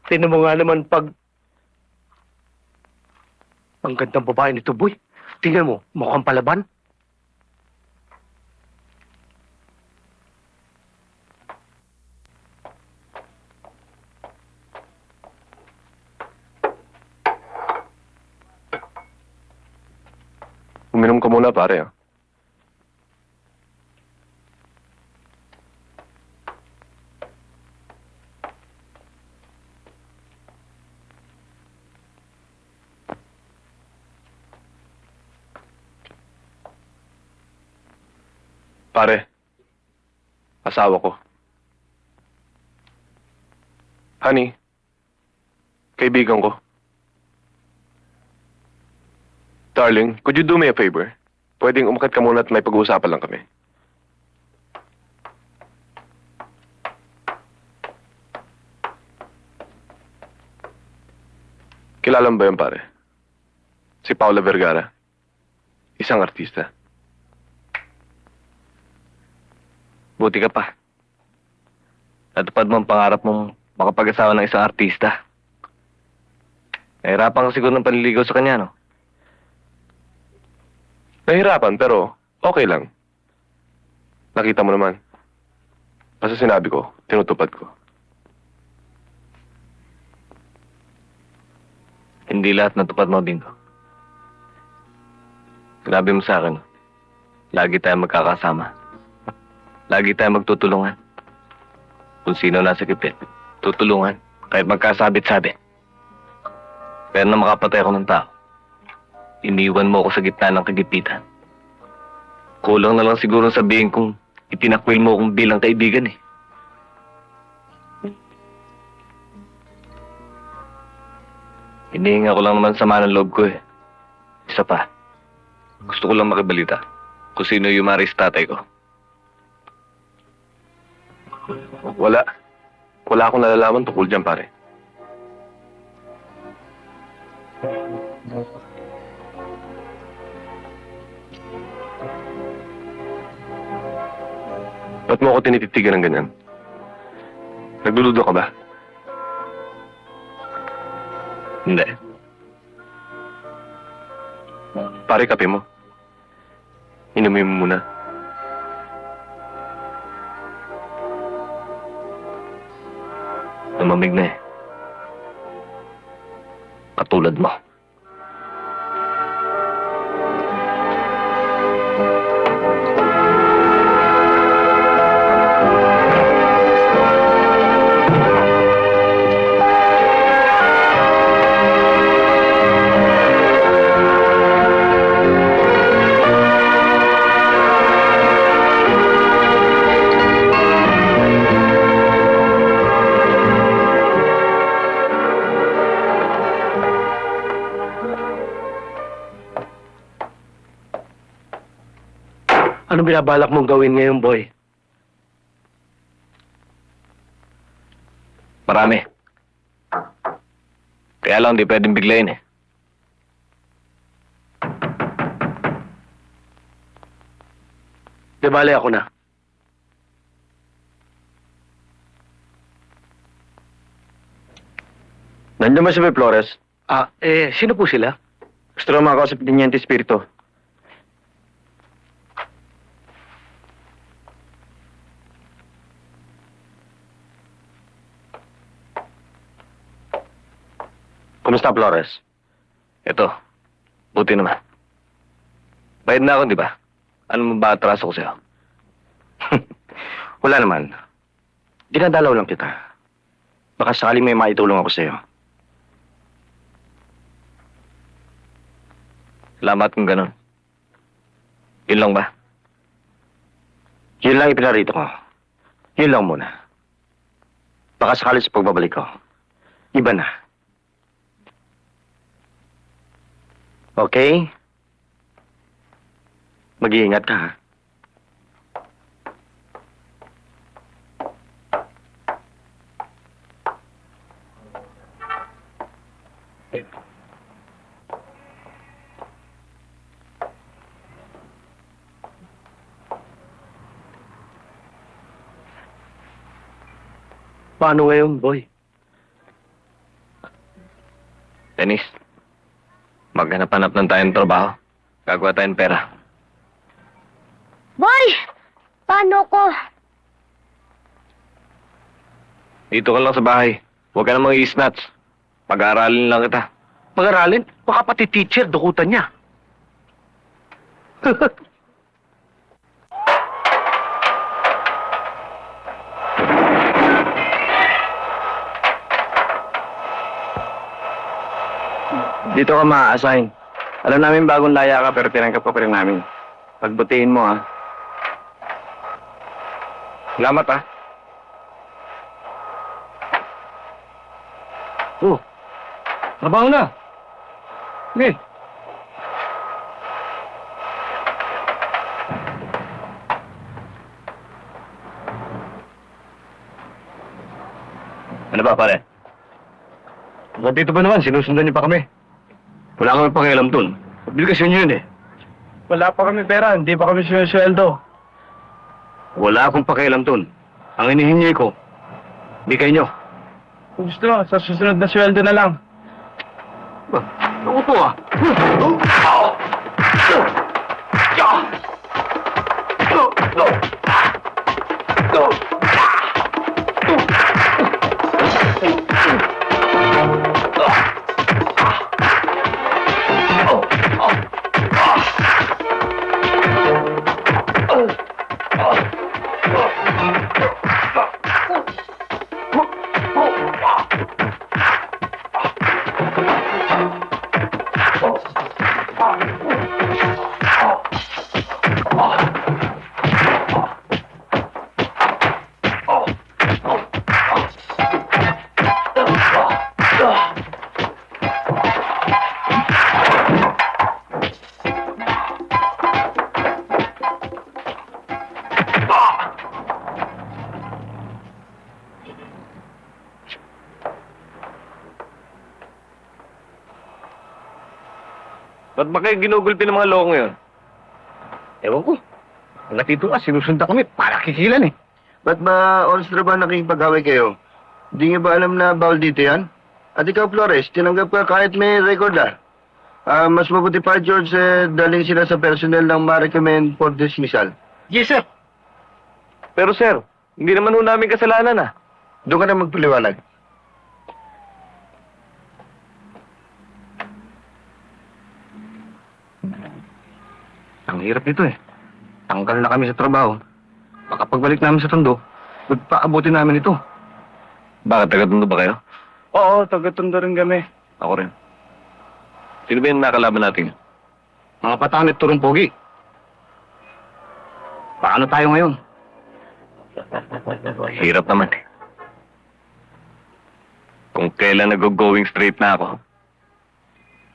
Tingnan mo nga naman ang gandang babae nito, boy. Tingnan mo, mukhang palaban. Uminom ka muna, pare. Ah. Pare, asawa ko. Honey, kaibigan ko. Darling, could you do me a favor? Pwedeng umakyat ka muna at may pag-uusapan lang kami. Kilala mo ba yun, pare? Si Paula Vergara. Isang artista. Buti ka pa. Natupad mo ang pangarap mong makapag-asawa ng isang artista. Nahirapan ka siguro ng panliligaw sa kanya, no? Nahirapan, pero okay lang. Nakita mo naman. Basta sinabi ko, tinutupad ko. Hindi lahat natupad mo, Bingo. Sinabi mo sa akin, lagi tayo magkakasama. Lagi tayo magtutulungan. Kung sino nasa gipit, tutulungan. Kahit magkasabit-sabit. Pero na makapatay ako ng tao, iniwan mo ako sa gitna ng kagipitan. Kulang na lang siguro sabihin kong itinakwil mo akong bilang kaibigan eh. Hinihinga ko lang naman sama ng loob ko eh. Isa pa, gusto ko lang makibalita kung sino yung maris tatay ko. Wala akong nalalaman tungkol dyan, pare. Ba't mo ako tinititigan ng ganyan? Nagluludo ka ba? Hindi. Pare, kape mo. Inumin mo muna. Lumamig na eh. Katulad mo. Anong binabalak mong gawin ngayon, boy? Marami. Kaya lang, di pwedeng biglayin eh. Di bale ako na. Nandiyan ba si May Flores? Sino po sila? Gusto na makausap din niya yung Espiritu. Kumusta, Flores? Ito, buti naman. Bayad na ako, di ba? Ano mo ba atraso ko sa'yo? Wala naman. Dinadalaw lang kita. Baka sakaling may maitulong ako sa'yo. Salamat kung ganun. Yun lang ba? Yun lang ipinarito ko. Yun lang muna. Baka sakali sa pagbabalik ko. Iba na. Okay? Mag-iingat ka, ha? Paano ngayon, boy? Dennis, maghanap-hanap ng tayong trabaho. Gagawa tayong pera. Boy! Paano ko? Dito ka lang sa bahay. Huwag ka na mga snatch. Pag-aaralin lang kita. Pag-aralin? Baka pati teacher, dukutan niya. Dito ka ma-assign. Alam namin bagong laya ka pero tinangkap ka pa rin namin. Pagbutihin mo, ha? Salamat, ah. Oh, trabaho na. Sige. Ano ba, pare? Dito ba naman, sinusundan niyo pa kami. Wala kami pakialam dun. Obligasyon niyo yun eh. Wala pa kami pera, hindi pa kami sinusweldo. Wala akong pakialam dun. Ang inihingi ko, bigay niyo. Kung gusto mo, sa susunod na sweldo na lang. Ako po ah. Ba't ba kayo ginugulpi ng mga loko ngayon? Ewan ko. Natito ka, sinusundan kami para kikilan eh. Ba't ba oras na ba nakikipag-away kayo? Hindi niyo ba alam na bawal dito yan? At ikaw, Flores, tinanggap ka kahit may record ah. Mas mabuti pa, George, daling sila sa personnel ng ma-recommend for dismissal. Yes, sir. Pero sir, hindi naman ho namin kasalanan, ah. Doon ka na magpaliwanag. Ang hirap nito eh. Tanggal na kami sa trabaho. Baka pagbalik namin sa Tondo, magpaabuti namin ito. Bakit taga-Tondo ba kayo? Oo, taga-Tondo rin kami. Ako rin. Sino ba yung nakalaban natin? Mga patanit turong pogi. Paano tayo ngayon? Hirap naman eh. Kung kailan nag-going straight na ako,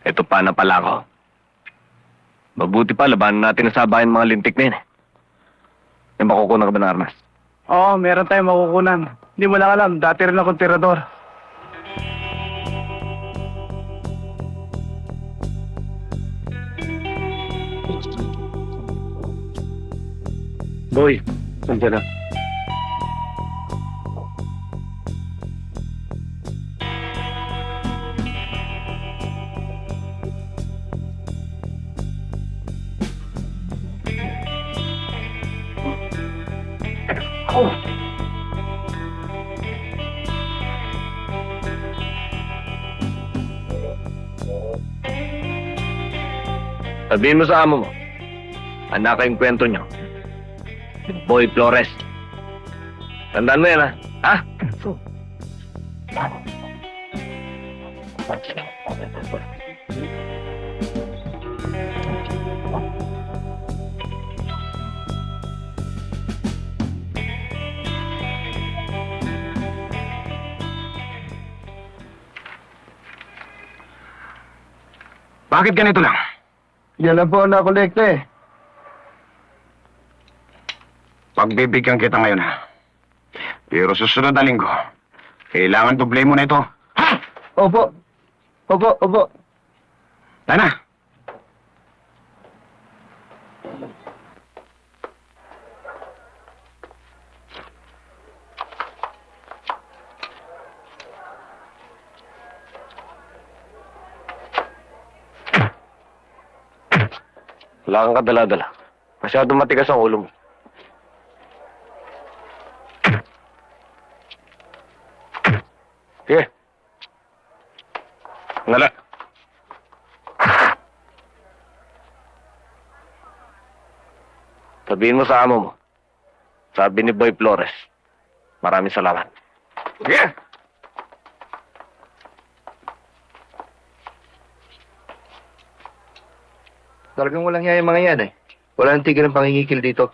eto pa na pala ako. Mabuti pa, labanan natin sa bayan mga lintik na yun eh. May makukunan ka ba ng armas? Oo, meron tayong makukunan. Hindi mo lang alam, dati rin akong tirador. Boy, nandiyan na. Sabihin mo sa amo mo, anak kayong kwento niyo. Boy Flores. Tandaan mo yan, ha? Ha? Bakit ganito lang? Yan lang po ang nakolekta eh. Pagbibigyan kita ngayon, ha? Pero susunod na linggo, kailangan doble mo na ito. Ha? Opo. Opo, opo. Tana! Wala kang kadala-dala. Masyadong matigas ang ulo mo. Sige. Nala. Sabihin mo sa amo mo. Sabi ni Boy Flores. Maraming salamat. Sige. Talagang walang yaya mga yan eh. Wala nang tigil ng pangingikil dito.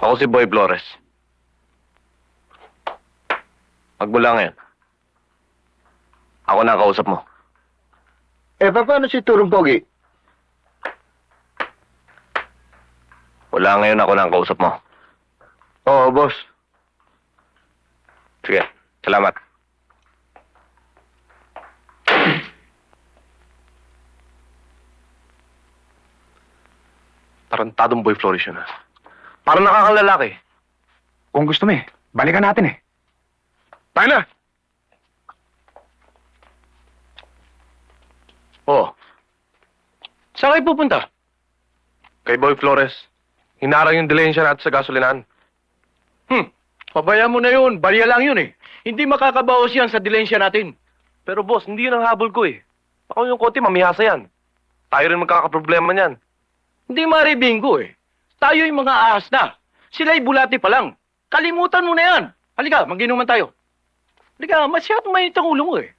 Ako si Boy Flores. Magmula ngayon. Ako na ang kausap mo. Eh, paano si Turong Pogi? Wala ngayon, ako na ang kausap mo. Oo, boss. Sige, salamat. Tarantadong Boy Flores yun, ha? Parang nakakalalaki. Kung gusto mo eh, balikan natin eh. Tayo na! Oh. Saan kayo pupunta? Kay Boy Flores. Hinarang yung dilensya natin sa gasolinahan. Pabayaan mo na yun. Barya lang yun eh. Hindi makakabawas yan sa dilensya natin. Pero boss, hindi yun ang habol ko eh. Ako yung kote, mamihasa yan. Tayo rin magkakaproblema niyan. Hindi maribinggo eh. Tayo yung mga ahas na. Sila'y bulati pa lang. Kalimutan mo na yan. Halika, mag-inuman tayo. Halika, masyadong mainit ang ulo mo eh.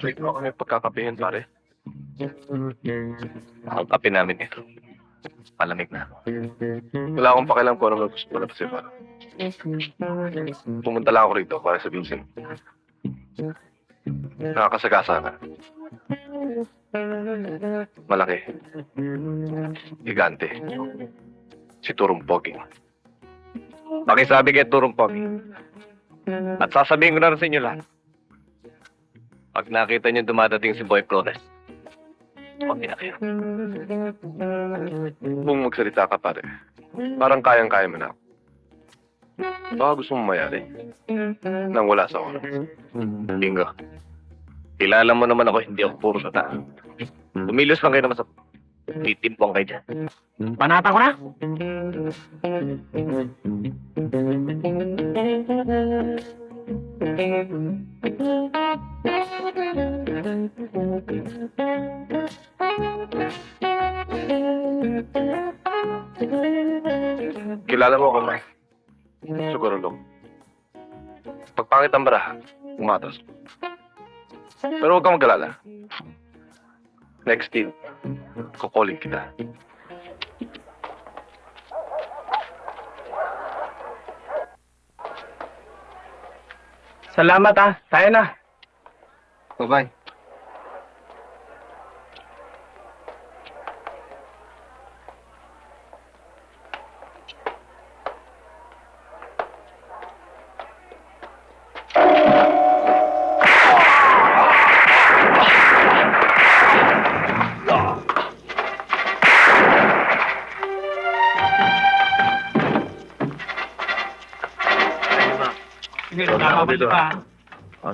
Wait mo kami pagkakapihin, pare. Ang kape namin ito. Malamig na. Wala akong pakialam kung ano gusto mo na kasi, pare. Pumunta lang ako rito para sa Vincent. Nakakasagasa ka. Malaki. Gigante. Si Turong Pogi. Pakisabi kay Turong Pogi. At sasabihin ko na rin sa inyo lahat. Pag nakita niyo dumadating si Boy Flores, huwag na kayo. Kung magsalita ka, pare, parang kayang-kaya mo na ako. Baka gusto mo mayari nang wala sa oras. Bingo. Kilala mo naman ako, hindi ako puro tata. Tumilos lang kayo naman sa titimpong kayo dyan. Panata ko na. Kilala mo ako, ma. Siguro lang. Pagpangit ang baraha, umatras. Pero huwag kang mag-alala. Next deal, kukuling kita. Salamat ah. Tayo na. Bye-bye.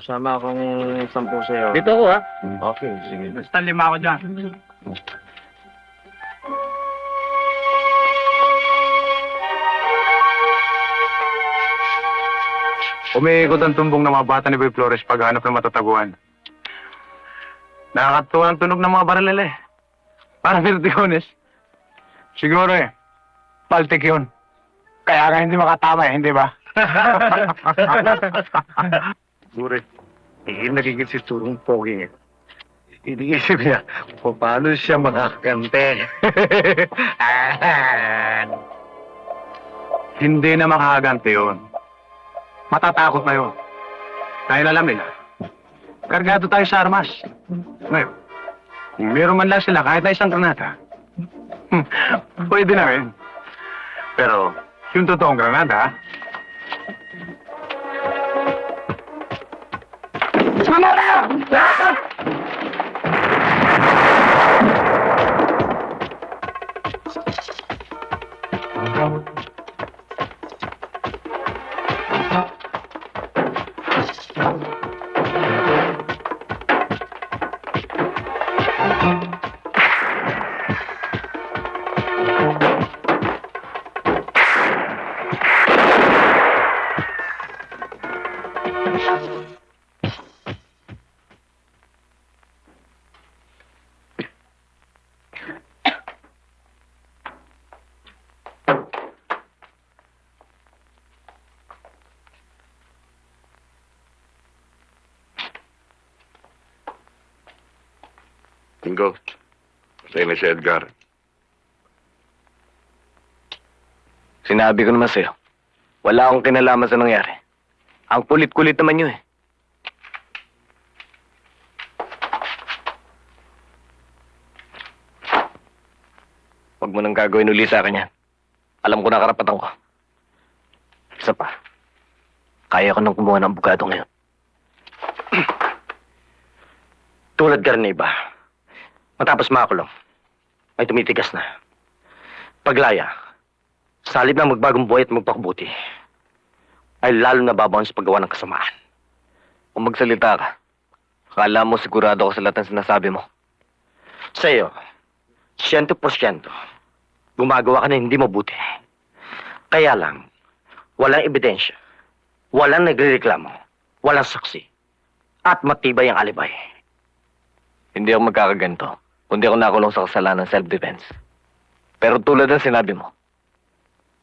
Sama akong 10 sa'yo. Dito ako, ha? Okay, sige. Basta 5 ako dyan. Umiikot ang tumbong ng mga bata ni Boy Flores paghanap ng matataguan. Nakakatuwa ang tunog ng mga baril eh. Para Vertigones. Siguro paltik yun. Kaya nga hindi makatama hindi ba? Sure, nagiging si Turong Pogi. Iniisip niya kung paano siya makakante. Hindi na makakagante yun. Matatakot na yun. Dahil alam nila, kargado tayo sa armas. Ngayon, kung meron man lang sila kahit na isang granada, pwede na rin. Pero, yung totoong granada, Bingo, sa'yo na si Edgar. Sinabi ko naman sa'yo, wala akong kinalaman sa nangyari. Ang kulit-kulit naman yun eh. Huwag mo nang gagawin uli sa akin yan. Alam ko na karapatan ko. Isa pa, kaya ko nang kumuha ng abogado ngayon. Tulad ka rin na iba. Matapos makulong, ay tumitigas na. Paglaya, sa halip na magbagong buhay at magpakabuti, ay lalo na babaon sa paggawa ng kasamaan. Kung magsalita ka, akala mo sigurado ako sa lahat ng sinasabi mo. Sa iyo, 100% gumagawa ka na hindi mabuti. Kaya lang, walang ebidensya, walang nagrereklamo, walang saksi, at matibay ang alibay. Hindi ako magkakaganto, kundi ako nakulong sa kasalanan ng self-defense. Pero tulad ng sinabi mo,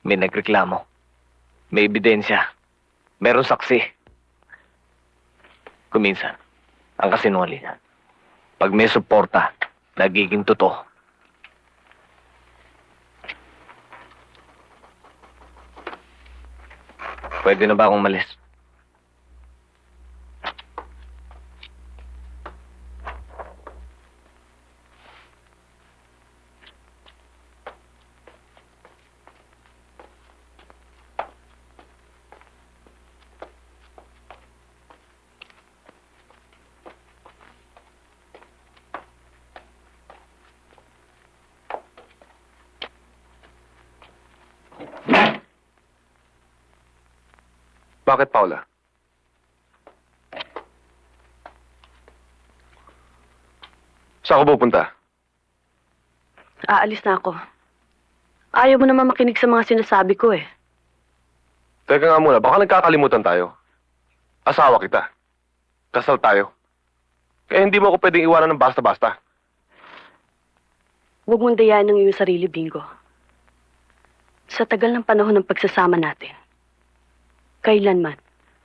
may nagreklamo, may ebidensya, meron saksi. Kuminsan, ang kasinungalingan, pag may suporta, nagiging totoo. Pwede na ba akong umalis? Bakit, Paula? Saan ka pupunta? Aalis na ako. Ayaw mo naman makinig sa mga sinasabi ko eh. Teka nga muna, baka nagkakalimutan tayo. Asawa kita. Kasal tayo. Kaya hindi mo ako pwedeng iwanan ng basta-basta. Huwag mong dayain ng iyong sarili, Bingo. Sa tagal ng panahon ng pagsasama natin, kailanman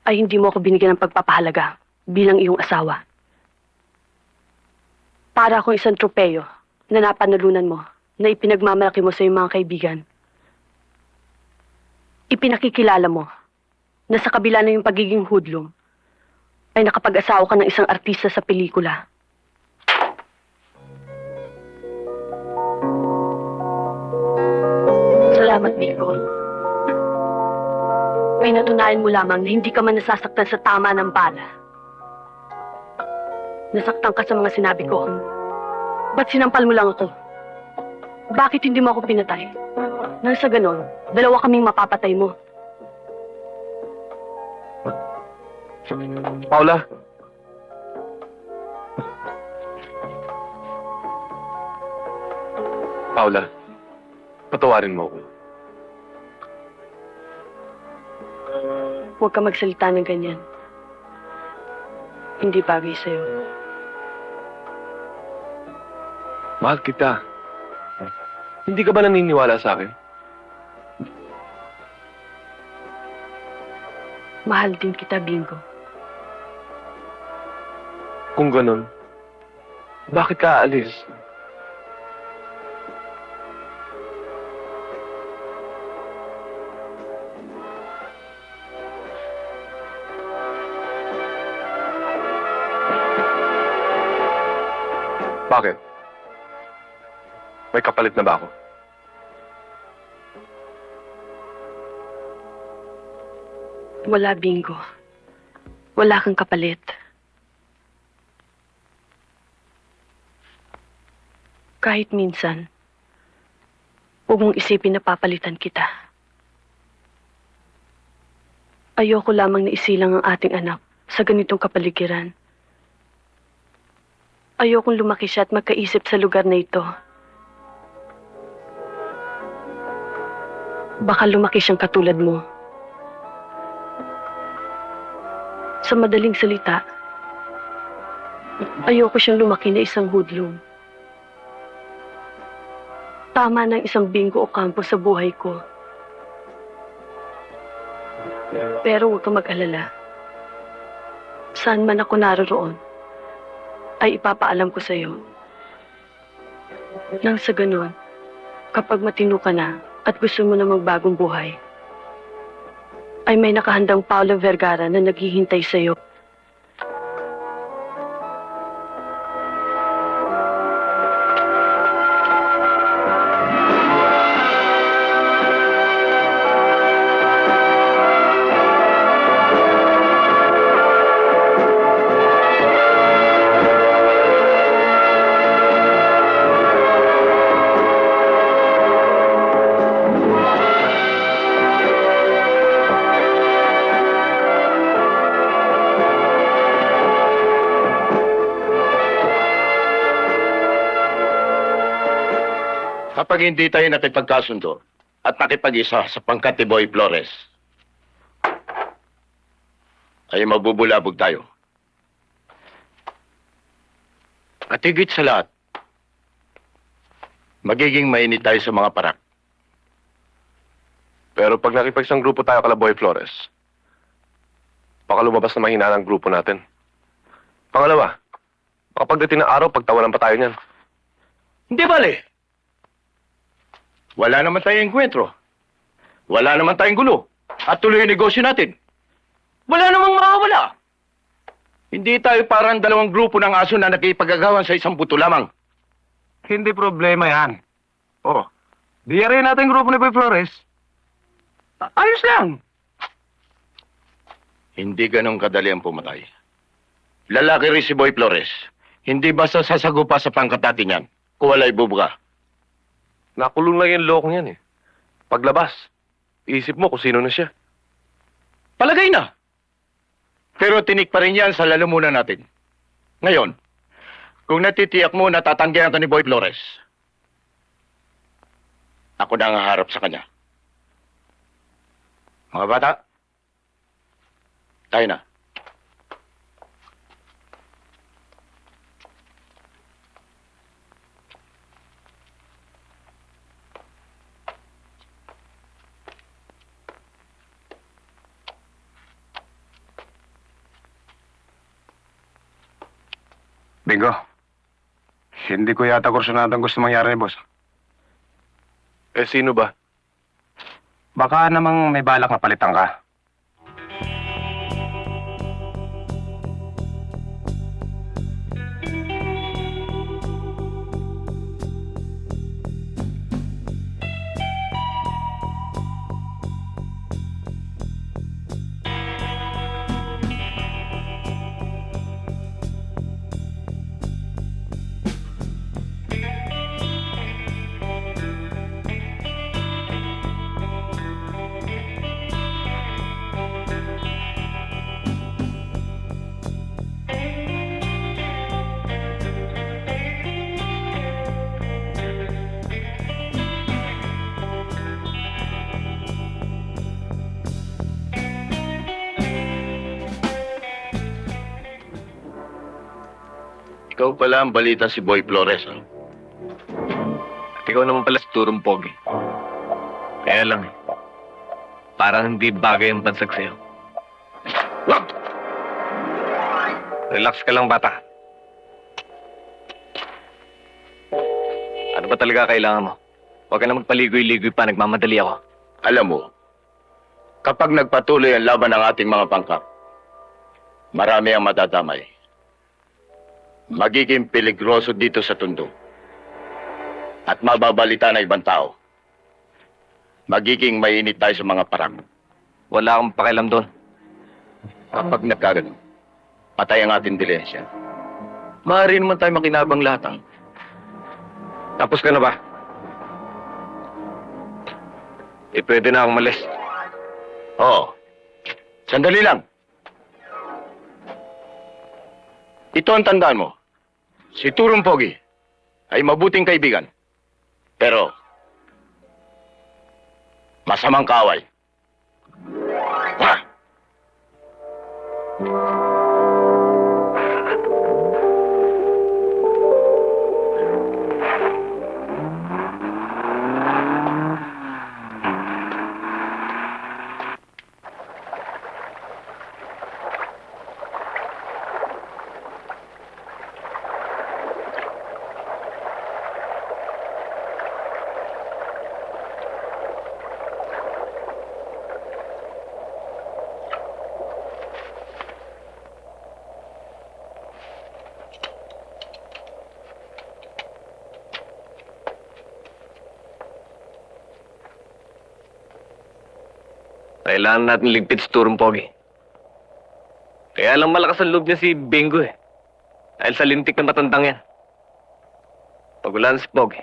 ay hindi mo ako binigyan ng pagpapahalaga bilang iyong asawa. Para akong isang tropeyo na napanalunan mo, na ipinagmamalaki mo sa iyong mga kaibigan. Ipinakikilala mo na sa kabila ng iyong pagiging hoodlum, ay nakapag-asawa ka ng isang artista sa pelikula. Salamat, Bingo. May natunayan mo lamang na hindi ka man nasasaktan sa tama ng bala. Nasaktan ka sa mga sinabi ko. Ba't sinampal mo lang ako? Bakit hindi mo ako pinatay? Nang sa ganon, dalawa kaming mapapatay mo. Paula. Paula, patawarin mo ako. Huwag ka magsalita ng ganyan. Hindi bagay sa'yo. Mahal kita. Hindi ka ba naniniwala sa akin? Mahal din kita, Bingo. Kung ganun, bakit ka aalis? Bakit? May kapalit na ba ako? Wala, Bingo. Wala kang kapalit. Kahit minsan, huwag mong isipin na papalitan kita. Ayoko lamang na isilang ang ating anak sa ganitong kapaligiran. Ayokong lumaki siya at magkaisip sa lugar na ito. Baka lumaki siyang katulad mo. Sa madaling salita, ayoko siyang lumaki na isang hoodlum. Tama ng isang Bingo o kampo sa buhay ko. Pero huwag kang mag-alala. Saan man ako naroroon, ay ipapaalam ko sa'yo. Nang sa ganun, kapag matino ka na at gusto mo na magbagong buhay, ay may nakahandang Paula Vergara na naghihintay sa'yo. Kapag hindi tayo nakipagkasundo at nakipag-isa sa pangkat ni Boy Flores, ay mabubulabog tayo. At higit sa lahat, magiging mainit tayo sa mga parak. Pero pag nakipagsang grupo tayo kala Boy Flores, baka lumabas na mahina ang grupo natin. Pangalawa, baka pagdating ng araw, pagtawanan pa tayo niyan. Hindi bale. Wala naman tayong enkwentro. Wala naman tayong gulo. At tuloy yung negosyo natin. Wala namang mawawala. Hindi tayo parang dalawang grupo ng aso na nakipagagawan sa isang buto lamang. Hindi problema yan. Oh, diyarin natin yung grupo ni Boy Flores. Ayos lang. Hindi ganun kadali ang pumatay. Lalaki rin si Boy Flores. Hindi basta sasagupa sa pangkat natin yan. Kung wala'y bubuga. Nakulong lang yung lokong yan eh. Paglabas, isip mo kung sino na siya. Palagay na. Pero tinik pa rin yan sa lalamunan natin. Ngayon, kung natitiyak mo na tatanggihan ka ni Boy Flores, ako na ang haharap sa kanya. Mga bata, tayo na. Bingo, hindi ko yata kursunado ang gusto mangyari ni boss. Eh, sino ba? Baka namang may balak na palitan ka. Ikaw pala ang balita si Boy Flores, ah. At ikaw naman pala si Turong Pogi. Kaya lang eh. Parang hindi bagay ang pansag sa'yo. Wag! Relax ka lang, bata. Ano ba talaga kailangan mo? Huwag ka na magpaligoy-ligoy pa, nagmamadali ako. Alam mo, kapag nagpatuloy ang laban ng ating mga pangkap, marami ang matadamay. Magiging peligroso dito sa Tondo. At mababalita ng ibang tao. Magiging mainit tayo sa mga parang. Wala akong pakialam doon. Kapag nagkagano, patay ang ating dilensya. Maaari naman tayo makinabang lahat. Tapos ka na ba? Pwede na akong malis. Oo. Sandali lang. Ito ang tandaan mo. Si Turong Pogi ay mabuting kaibigan. Pero, masamang kaaway. Ha? Kailangan natin ligpit si Turong Pogi. Kaya lang malakas ang loob niya si Bingo eh. Dahil sa lintik na matandang yan. Pag wala na si Pogi,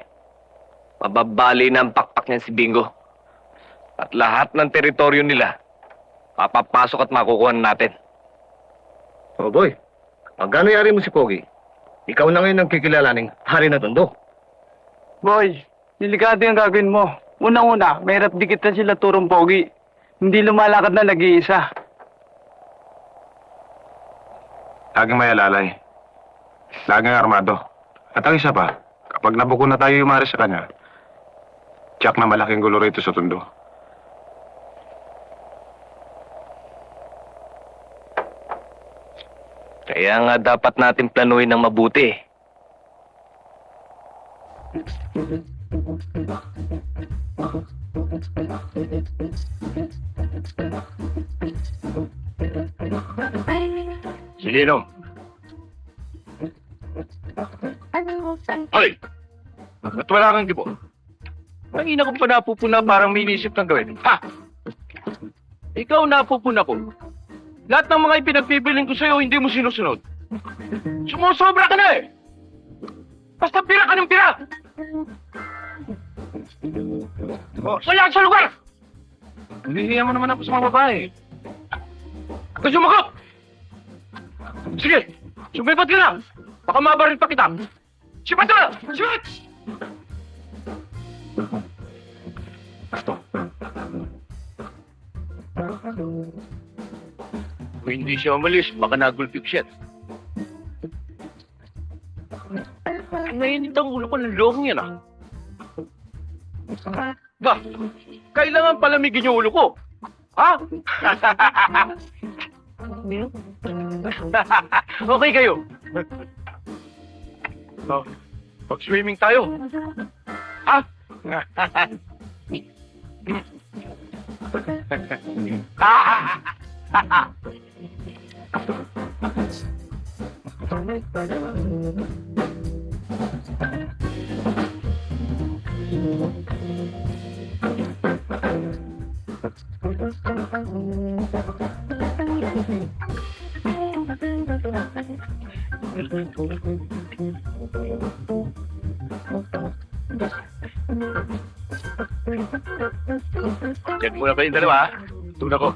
mababali na ang pakpak niya si Bingo. At lahat ng teritoryo nila, papapasok at makukuha natin. Oh boy, pag yari mo si Pogi, ikaw na ngayon ang kikilalaning hari na Tondo. Boy, delikado yung gagawin mo. Unang-una, mahirap dikit na sila Turong Pogi. Hindi lumalakad na nag-iisa. Laging may alalay. Laging armado. At ang isa pa, kapag nabuko na tayo yumari sa kanya, tiyak na malaking gulo rito sa Tondo. Kaya nga dapat natin planuhin ng mabuti. Silino. Hoy! Ba't wala kang gibo? Nangina ko pa napupuna parang may inisip ng gawin. Ha? Ikaw napupuna ko. Lahat ng mga ipinagpipiling ko sa'yo, hindi mo sinusunod. Sumusobra ka na eh! Basta pira ka ng pira! Wala ka sa lugar! Hinihiyan mo naman ako sa mga babae. Gusto mo ko? Sige, sumipat ka na! Baka mabaril pa kita! Sipat na! Sipat! Kung hindi siya umalis, baka nagulpip siya. Nainit ang ulo ko ng loob yan, ah. Ba, kailangan palamigin yung ulo ko. Ha? Okay kayo. Oh, pag-swimming tayo. Ha? Diyan muna kayong dalawa, ha? Tuna ko.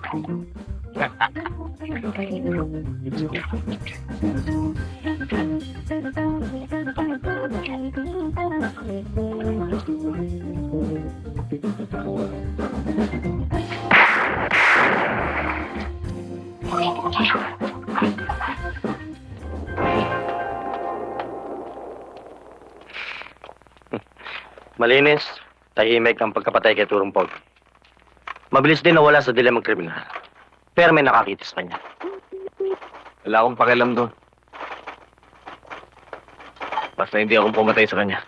Malinis, tahimik ang pagkapatay kay Turong Pogi. Mabilis din nawala sa dilemang kriminal. Pero may nakakita sa kanya. Wala akong pakialam doon. Basta hindi akong pumatay sa kanya.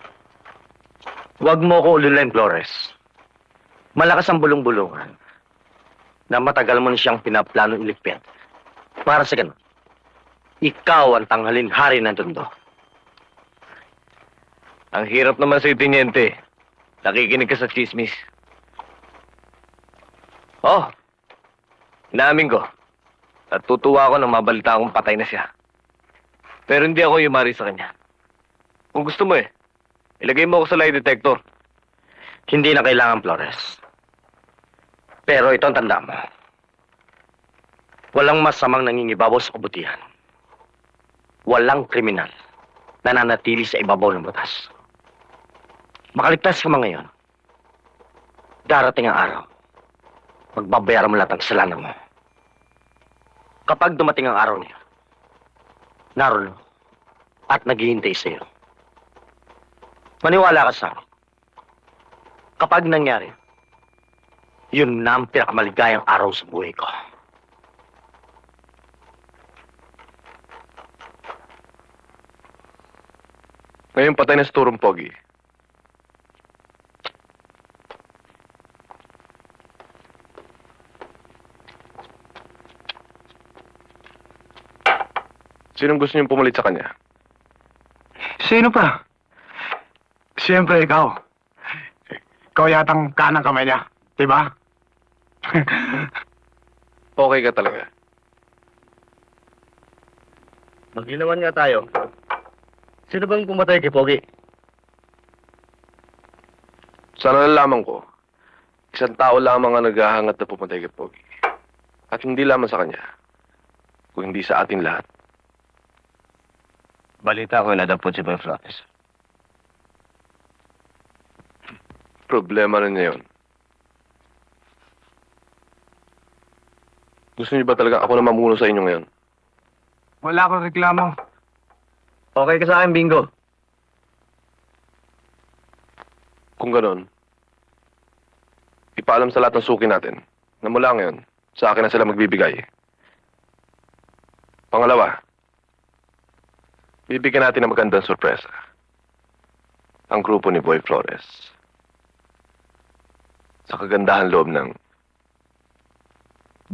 Huwag mo ko ululain, Flores. Malakas ang bulong-bulungan na matagal mo na siyang pinaplano iligpit. Para sa ganun, ikaw ang tanghalin hari ng Tondo. Ang hirap naman sa tiniente. Nakikinig ka sa chismis. Oh, inaamin ko. Natutuwa ako nang mabalita akong patay na siya. Pero hindi ako yumari sa kanya. Kung gusto mo ilagay mo ako sa lie detector. Hindi na kailangan, Flores. Pero ito ang tanda mo. Walang masamang nangingibabaw sa kabutihan. Walang kriminal na nanatili sa ibabaw ng batas. Makaligtas ka man ngayon. Darating ang araw. Magbabayaran mo lahat ang kasalanan mo. Kapag dumating ang araw niya, naroon at naghihintay sa iyo. Maniwala ka sa akin. Kapag nangyari, yun na ang pinakamaligayang araw sa buhay ko. Ngayon patay na si Turong Pogi. Sinong gusto niyong pumalit sa kanya? Sino pa? Siyempre ikaw. Ikaw yatang kanang kamay niya, di ba? Okay ka talaga. Maginawan nga tayo. Sino bang pumatay kay Pogi? Sa nalalaman ko, isang tao lamang ang naghahangat na pumatay kay Pogi. At hindi lamang sa kanya, kung hindi sa ating lahat. Balita ko nadapot si Boy Flores. Problema na niya yun. Gusto niyo ba talaga ako na mamuno sa inyo ngayon? Wala akong reklamo. Okay ka sa akin, Bingo. Kung ganon, ipaalam sa lahat ng suki natin na mula ngayon, sa akin na sila magbibigay. Pangalawa, bibigyan natin ng magandang sorpresa. Ang grupo ni Boy Flores. Sa kagandahan loob ng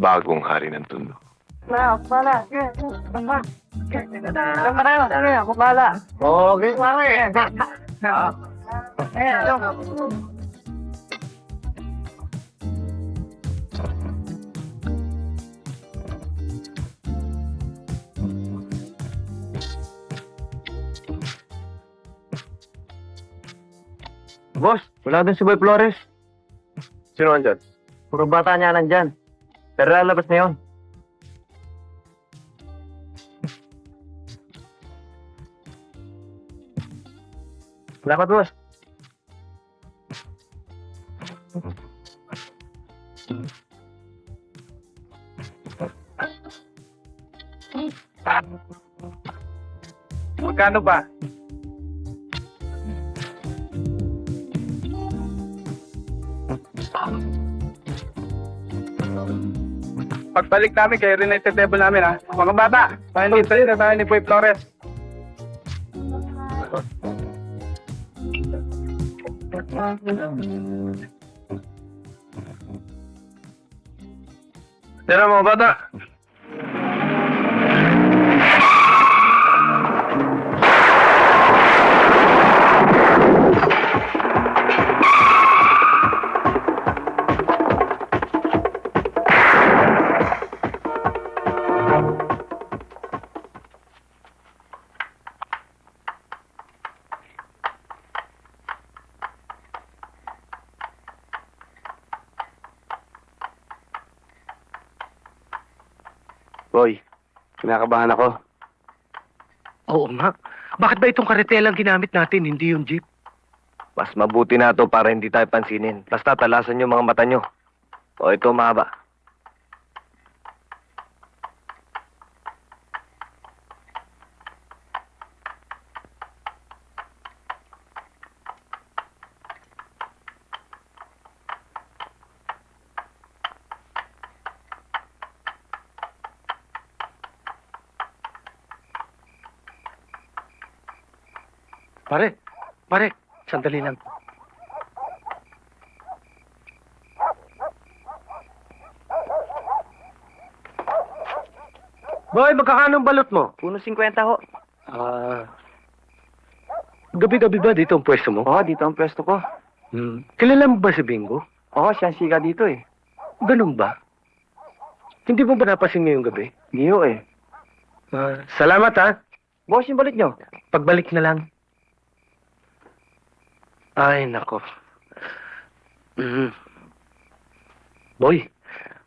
bagong hari ng Tondo. Okay, pare. Boss, wala doon si Boy Flores. Sino andyan? Puro bata niya nandyan. Pero lalabas na yun. Salamat, boss. Magkano ba? Pagbalik namin, kayo rin na table namin, ha? Mga bata, panito na tayo ni Boy Flores. Tira mga bata! Boy, kinakabahan ako. Oo nga. Bakit ba itong karetelang ginamit natin, hindi yung jeep? Mas mabuti na to para hindi tayo pansinin. Basta talasan yung mga mata nyo. O ito mahaba. Pare, sandali lang. Boy, magkakanong balot mo? Puno 50 ho. Gabi-gabi ba dito ang pwesto mo? Oo, dito ang pwesto ko. Kilala mo ba si Bingo? Oo, siya ang siga dito eh. Ganun ba? Hindi mo ba napasin ngayong gabi? Hindi ho eh. Salamat ha. Boss, yung balit nyo. Pagbalik na lang. Ay, nako. Boy,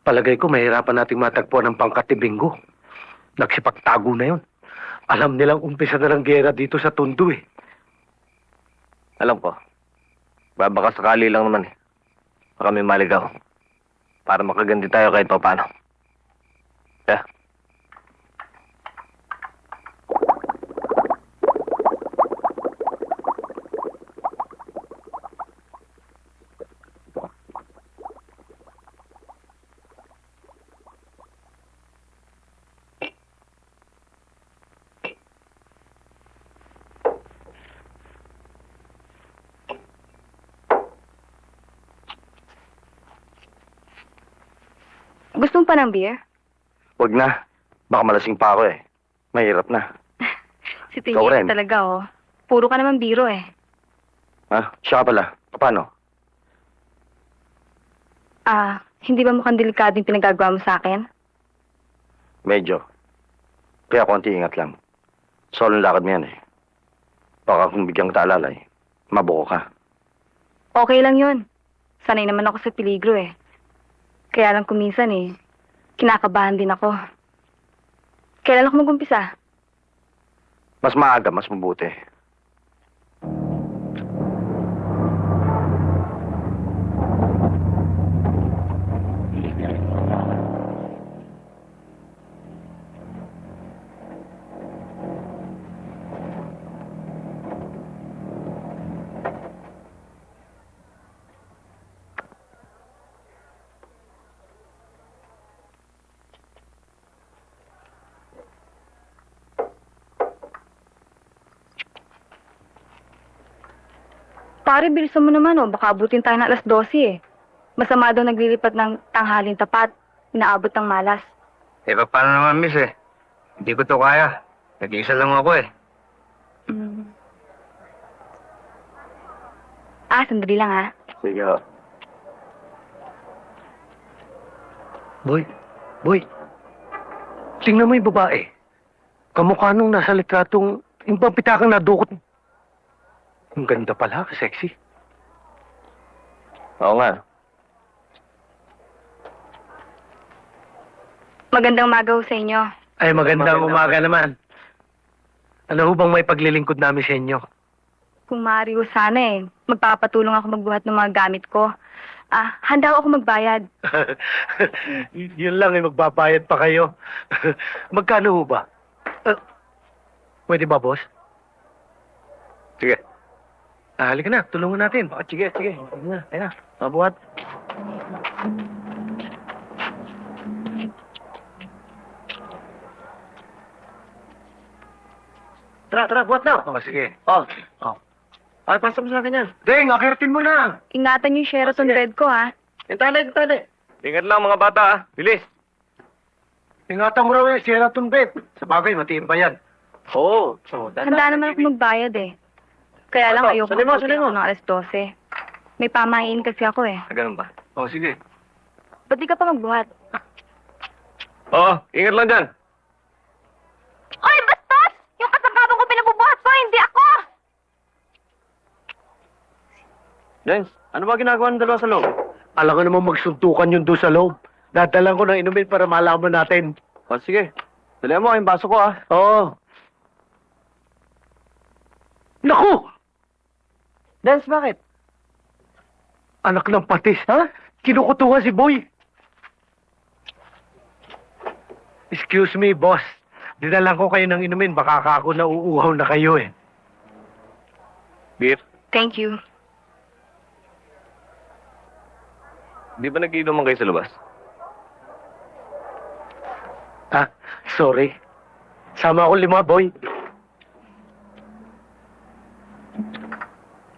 palagay ko mahirapan nating matagpuan ng pangkat ni Bingo. Nagsipagtago na yun. Alam nilang umpisa na ng gera dito sa Tondo eh. Alam ko. Baka sakali lang naman eh. Baka may maligaw. Para makaganti tayo kahit pa paano. Yeah. Gusto mo pa ng beer? Huwag na. Baka malasing pa ako eh. Mahirap na. Si Ikaw rin. Tingin talaga, oh. Puro ka naman biro, eh. Ha? Siya ka pala. Paano? Hindi ba mukhang delikado yung pinagagawa mo sa akin? Medyo. Kaya konti ingat lang. Solo lakad mo yan eh. Baka kung bigyan kita alalay, mabuko ka. Okay lang yun. Sanay naman ako sa peligro, eh. Kaya lang kuminsan, eh. Kinakabahan din ako. Kailan ako mag-umpisa? Mas maaga, mas mabuti. Pare, bilisan mo naman, oh. Baka abutin tayo ng alas 12, eh. Masama daw naglilipat ng tanghaling tapat. Inaabot ng malas. Eh, paano naman, miss eh? Hindi ko to kaya. Nag-iisa lang ako eh. Sandali lang, ha? Sige. Boy. Tingnan mo yung babae. Kamukha nung nasa litratong yung papitakang nadukot. Ang ganda pala, sexy. Oo nga. Magandang umaga ho sa inyo. Ay, magandang umaga naman. Ano ho bang may paglilingkod namin sa inyo? Kung maaari ho sana, eh. Magpapatulong ako magbuhat ng mga gamit ko. Handa ho ako magbayad. Yun lang, magbabayad pa kayo. Magkano ho ba? Pwede ba, boss? Sige. Halika na, tulungan natin. Sige. Ayun na, mabuhat. Tara, buhat na. Sige. Ay, pasok mo sa akin yan. Deng, akiratin mo na. Ingatan niyo yung Sheraton bed ko, ha? Tali. Ingat lang mga bata ah. Bilis. Ingatan mo raw Sheraton bed. Sa bagay, matibay yan. Oo. Handa naman ako magbayad, eh. Kaya lang ayoko sali mo. ng alas 12. May pamahiin kasi ako, eh. Ganun ba? Sige. Ba't di ka pa magbuhat? Oo, ingat lang dyan. Oy, bastos! Yung kasangkapan ko pinabubuhat ko, hindi ako! Jens, ano ba ginagawa ng dalawa sa loob? Alam ko naman magsuntukan yun doon sa loob. Dadalang ko ng inumin para malaman natin. Sige. Dali mo, yung baso ko ah. Oo. Naku! Jens, bakit? Anak ng patis, ha? Kinukutuhan si Boy. Excuse me, boss. Dinalang ko kayo ng inumin. Baka ako nauuhaw na kayo eh. Beer. Thank you. Di ba nag-iinuman kayo sa labas? Sorry. Sama ako 5, boy.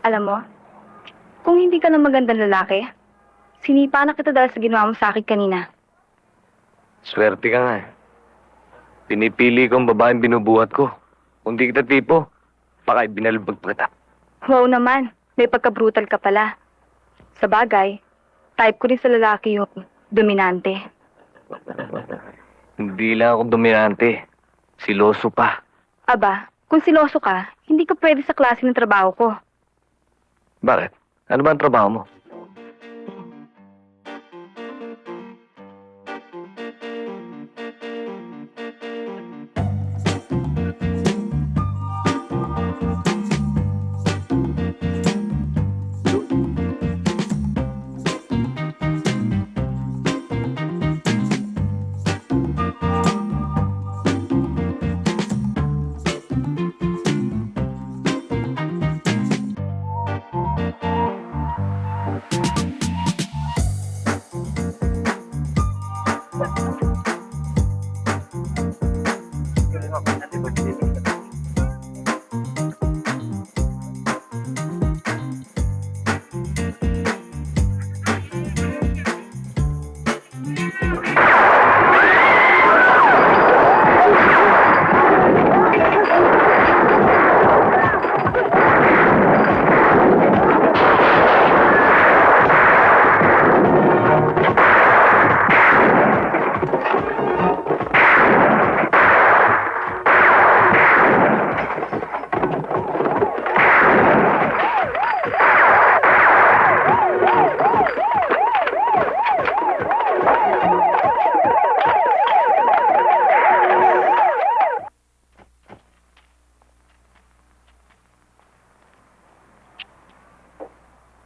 Alam mo, kung hindi ka na magandang lalaki, sinipa na kita dahil sa ginawa mo sa akin kanina. Swerte ka nga eh. Pinipili ko ang babaeng binubuhat ko. Kung di kita tipo, baka ibinalibag pa kita. Wow naman, may pagka-brutal ka pala. Sa bagay, type ko rin sa lalaki yung dominante. Hindi lang ako dominante. Siloso pa. Aba, kung siloso ka, hindi ka pwede sa klase ng trabaho ko. Bakit? Ano ba ang trabaho mo?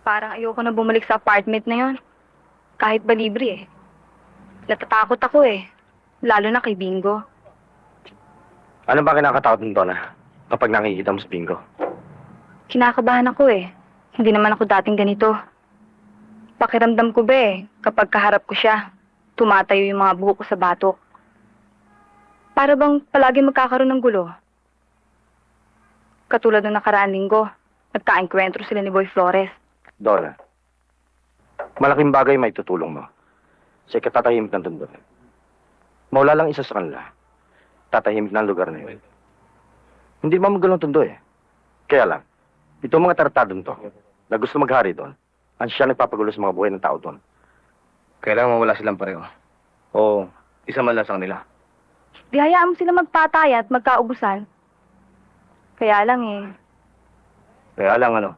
Parang ayoko na bumalik sa apartment na yon. Kahit ba libre eh. Natatakot ako eh. Lalo na kay Bingo. Ano ba kinakatakot mo, Donna, kapag nakikita mo si Bingo? Kinakabahan ako eh. Hindi naman ako dating ganito. Pakiramdam ko ba eh, kapag kaharap ko siya, tumatayo yung mga buhok ko sa batok. Para bang palagi magkakaroon ng gulo. Katulad ng nakaraan linggo, nagkaengkwentro sila ni Boy Flores. Donna, malaking bagay may tutulong mo sa ikatatahimik ng tundo. Mawala lang isa sa kanila, tatahimik ng lugar na yun. Hindi mamagulong tundo eh. Kaya lang, itong mga tartadong to, na gusto maghari doon, ang siya nagpapagulo sa mga buhay ng tao doon. Kailangan mawala silang pareho. O isa man lang sa kanila. Di hayaan mo sila magpatay at magkaubusan. Kaya lang eh, Kaya lang ano,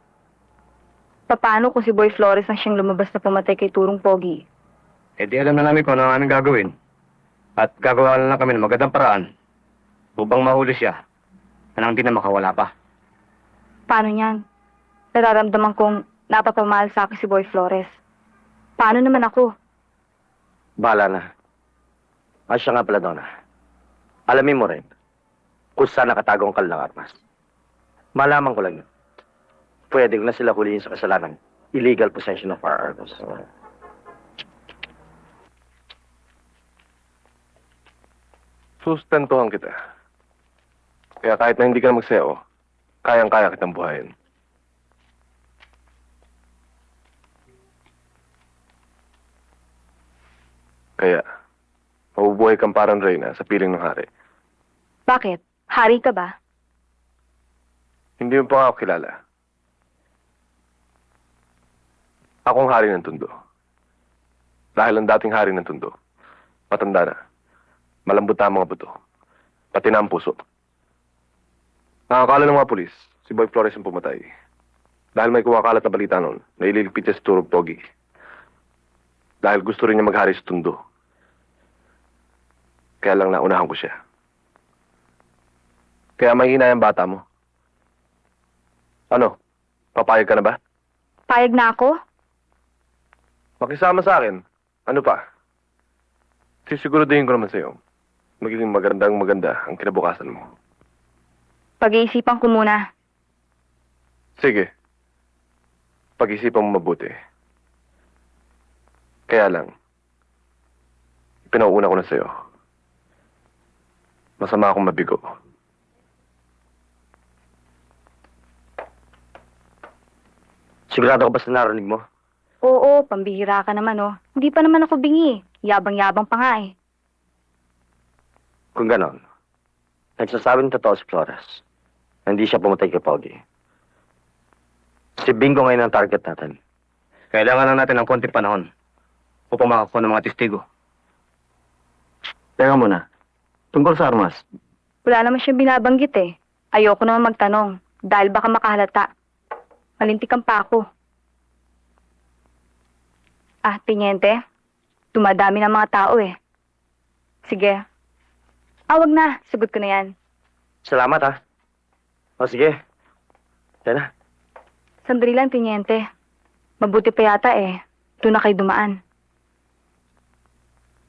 paano kung si Boy Flores ang siyang lumabas na pumatay kay Turong Pogi? Eh di alam na namin kung ano ang aming gagawin. At gagawa na lang kami ng magandang paraan upang mahuli siya na nang di na makawala pa. Paano niyan? Nararamdaman kong napapamahal sa akin si Boy Flores. Paano naman ako? bahala na. At siya nga pala, Donna, alamin mo rin kung saan nakatago ang kanilang armas. Malaman ko lang yun. Pwede ko na sila huliin sa kasalanan. Illegal possession of firearms. Sustentuhan kita. Kaya kahit na hindi ka na magseo, kayang-kaya kitang buhayin. Kaya, mabubuhay kang parang Reyna sa piling ng hari. Bakit? Hari ka ba? Hindi mo pa ako kilala. Akong hari ng Tondo. Dahil ang dating hari ng Tondo, matanda na. Malambot na ang mga buto. Pati na ang puso. Nakakala ng mga pulis, si Boy Flores ang pumatay. Dahil may kumakalat na balita noon na ililigpit siya sa Turog Pogi. Dahil gusto rin niya maghari sa Tondo. Kaya lang naunahan ko siya. Kaya may hinay ang bata mo. Ano? Papayag ka na ba? Payag na ako? Makisama sa akin. Ano pa? Sisiguraduhin ko naman sa'yo. Magiging maganda ang kinabukasan mo. Pag-iisipan ko muna. Sige. Pag-isipan mo mabuti. Kaya lang, pinauuna ko na sa'yo. Masama akong mabigo. Sigurado ka ba sa narinig mo? Oo, pambihira ka naman oh. Hindi pa naman ako bingi. Yabang-yabang pa nga eh. Kung ganon, nagsasabi ng totoo si Flores. Hindi siya pumatay kay Pogi. Si Bingo ngayon ang target natin. Kailangan lang natin ng konting panahon upang makakuha ng mga testigo. Teka muna, tungkol sa armas, Wala naman siya binabanggit eh. Ayoko naman magtanong dahil baka makahalata. Malintikan pa ako. Ah, Tiniente, dumadami ng mga tao eh. Sige. Wag na. Sagot ko na yan. salamat ha. O sige, yan na. Sandali lang, Tiniente. Mabuti pa yata eh. Doon na kayo dumaan.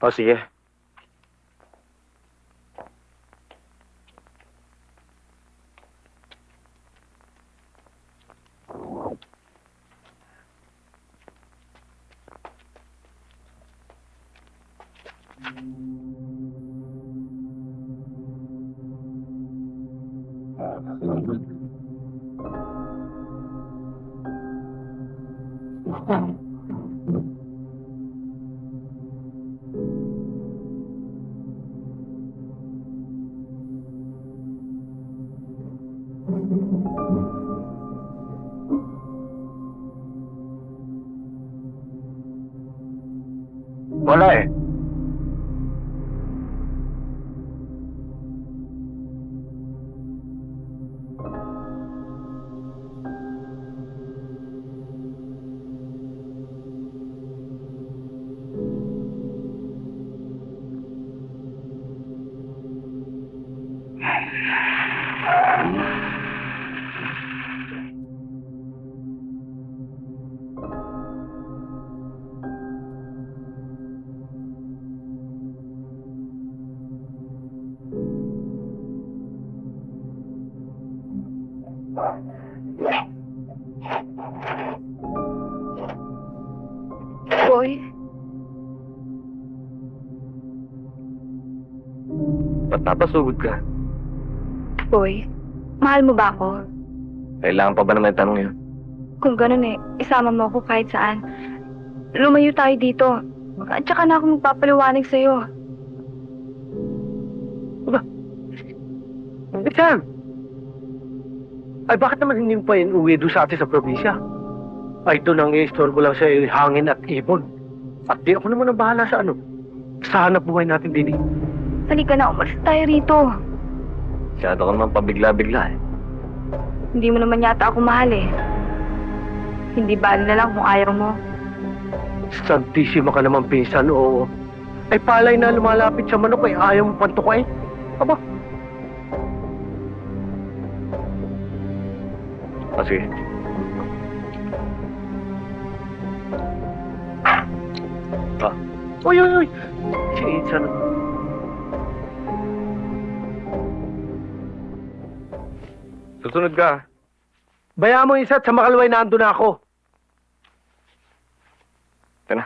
O sige. Wala eh. Boy, Ba't napasugod ka? boy, mahal mo ba ako? Kailangan pa ba naman tanong yun? Kung ganun eh, isama mo ako kahit saan. Lumayo tayo dito. At saka na ako magpapaliwanag sa'yo. Sam! Ay, bakit naman hindi mo pa yun uwi doon sa atin sa probinsya? Ay, doon ang i-istorbo lang sa hangin at ibon. At di ako naman ang bahala sa ano. Sa hanap buhay natin, Dini. Halika na, umalis tayo rito. Masyado ka naman pabigla-bigla eh. Hindi mo naman yata ako mahal eh. Hindi bali na lang kung ayaw mo. Santisima ka naman, pinsan, oo. Ay, palay na lumalapit sa manok, ay ayaw mo pantukain. Aba, O sige. oy, oy, oy. Si Insan. Susunod ka. Bayaan mo isa at sa makalway na ando na ako. Ito na.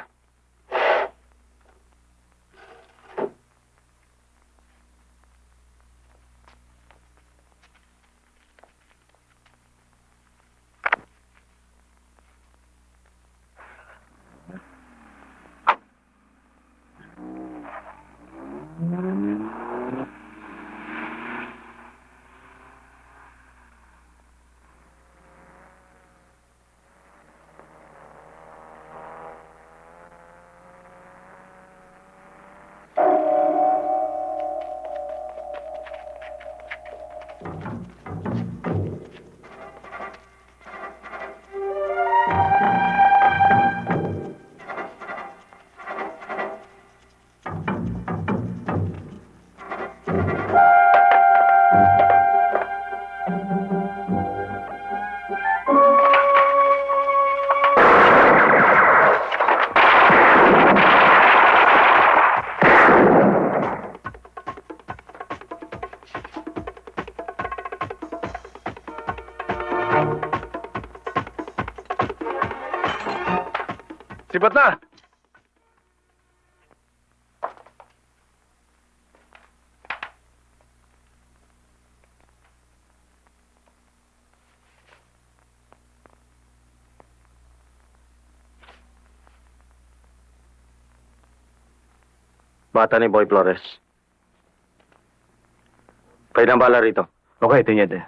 Sibat na! bata ni Boy Flores. Kayo na bala rito. Okay, Tanyede.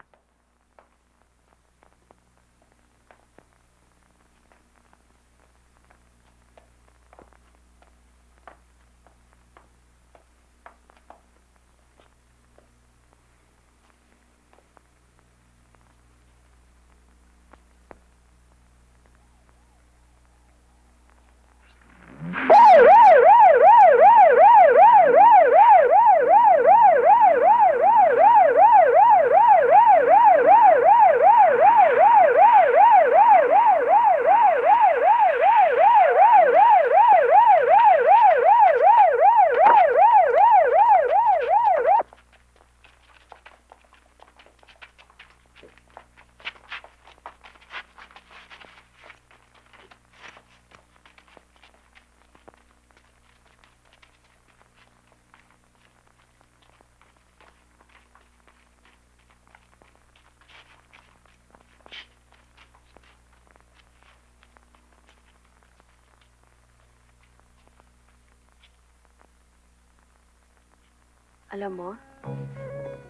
Alam mo,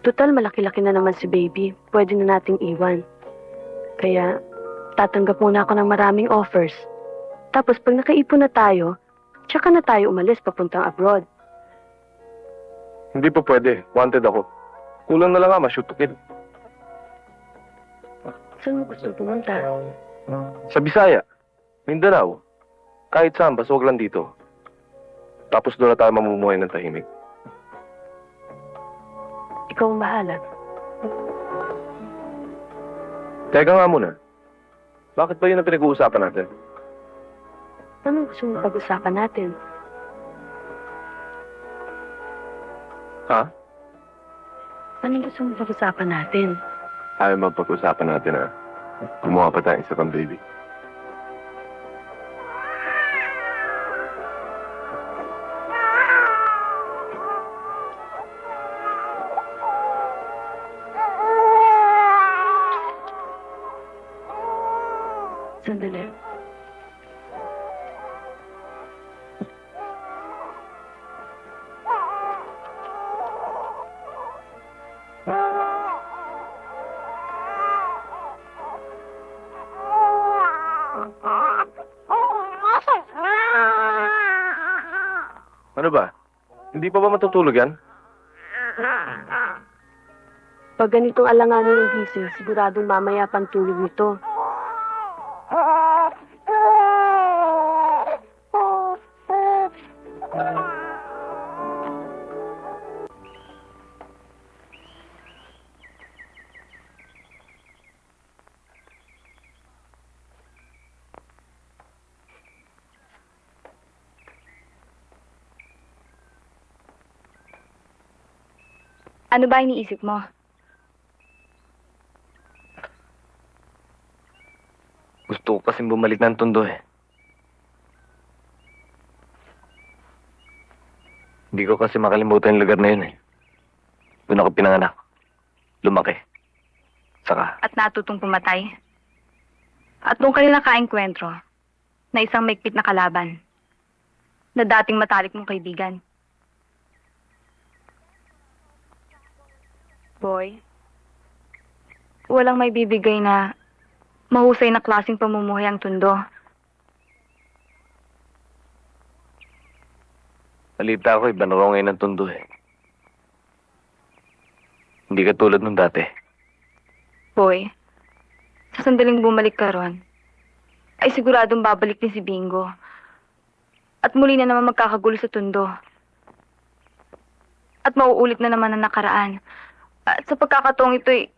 total malaki-laki na naman si baby. Pwede na nating iwan. Kaya, tatanggap muna ako ng maraming offers. Tapos pag nakaipon na tayo, tsaka na tayo umalis papuntang abroad. Hindi pa pwede. Wanted ako. Kulang na lang nga, ma-shoot to kill. Saan mo gusto pumunta? Sa Bisaya, Mindanao, kahit saan, basta huwag lang dito. Tapos doon na tayo mamumuhay ng tahimik. Ikaw ang bahala. Teka nga muna. Bakit ba yun ang pinag-uusapan natin? Anong gusto mong pag-usapan natin? Ha? Anong gusto mong pag-usapan natin? Ayaw mapag-usapan natin na gumawa pa tayo isa pang baby. Sandali. Ano ba? Hindi pa ba matutulog yan? Pag ganitong alanganin ng gising, siguradong mamaya pang tulog nito. Ano ba iniisip mo? Gusto ko kasing bumalik ng Tondo eh. Hindi ko kasi makalimutan yung lugar na yun eh. Doon ako pinanganak. Lumaki. Saka, At natutong pumatay? At doon ka rin nakaengkwentro na isang maigpit na kalaban na dating matalik mong kaibigan. Boy, walang may bibigay na mahusay na klaseng pamumuhay ang Tondo. nalita ko iba na raw ngayon ng Tondo eh. Hindi ka tulad nung dati. Boy, sa sandaling bumalik ka ron, ay siguradong babalik din si Bingo. At muli na naman magkakagulo sa Tondo. At mauulit na naman ang nakaraan. At sa pagkakataong ito'y...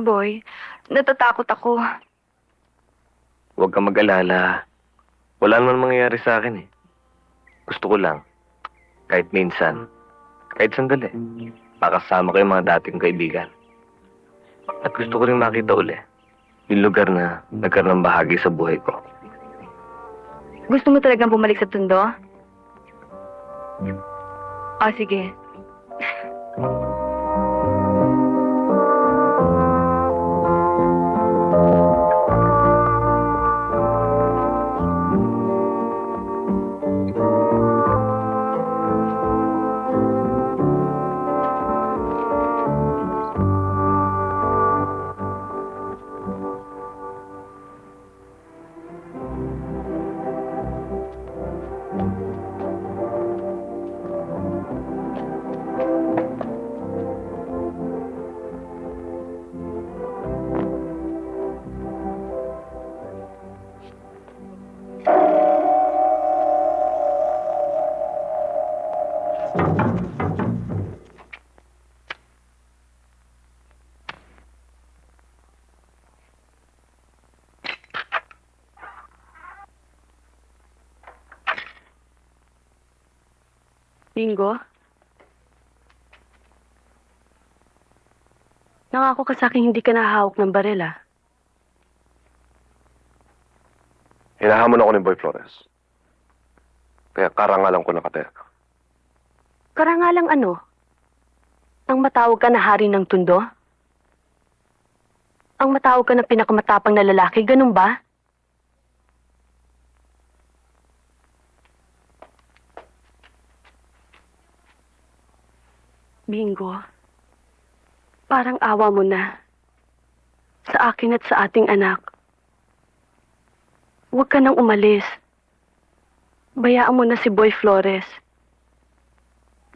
Boy, natatakot ako. Huwag kang mag-alala. Wala naman mangyayari sa akin eh. Gusto ko lang, kahit minsan, kahit sandali, makasama ko yung mga dating kaibigan. At gusto ko rin makita uli yung lugar na nagkaroon ng bahagi sa buhay ko. Gusto mo talagang bumalik sa Tondo? O, sige. Bingo? Nangako ka sa akin hindi ka nahahawak ng baril, ah. Hinahamon ako ni Boy Flores. Kaya karangalan ko nakataya. Karangalang ano? Ang matawag ka na hari ng tundo? Ang matawag ka na pinakamatapang na lalaki, ganun ba? Bingo, parang awa mo na. Sa akin at sa ating anak. Huwag ka nang umalis. Bayaan mo na si Boy Flores.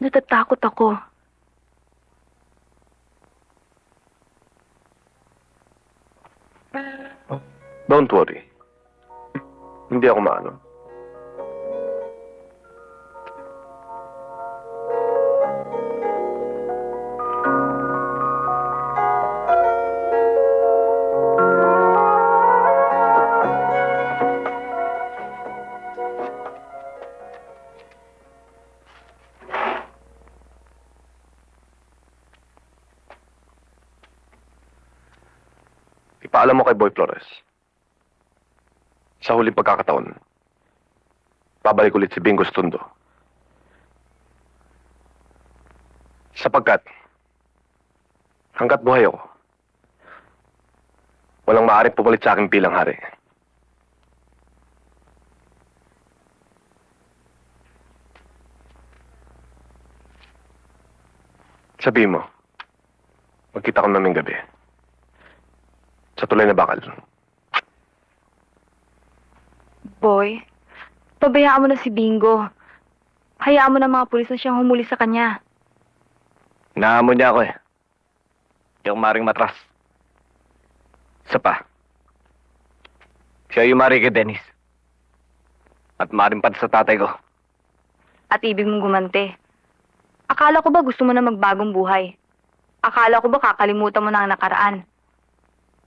Natatakot ako. Don't worry. Hindi ako maano. Ipaalam mo kay Boy Flores. Sa huling pagkakataon, babalik ulit si Bingo sa tundo. Sapagkat, hanggat buhay ako, walang maaaring pumalit sa aking bilang hari. Sabihin mo, magkita ko naming gabi. Sa tulay na bakal. Boy, pabayaan mo na si Bingo. Hayaan mo na mga pulis na siyang humuli sa kanya. Nahamon niya ako eh. Yung maring matras. Isa pa. Siya yung mari kay Dennis. At maring pati sa tatay ko. At ibig mong gumante. Akala ko ba gusto mo na magbagong buhay? Akala ko ba kakalimutan mo na ang nakaraan?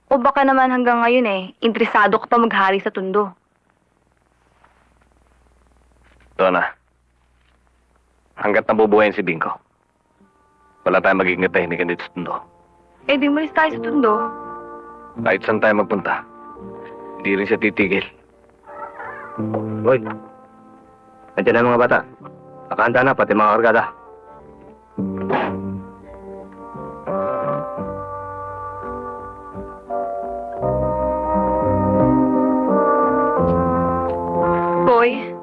O baka naman hanggang ngayon interesado ka pa maghari sa tundo. Donna, hanggat nabubuhayin si Bingo, wala tayong magiging tahimikan dito sa tundo. Eh di malis tayo sa tundo. Kahit saan tayo magpunta, hindi rin siya titigil. Boy, nandiyan na ang mga bata. Nakahanda na, pati mga kargada. Boy,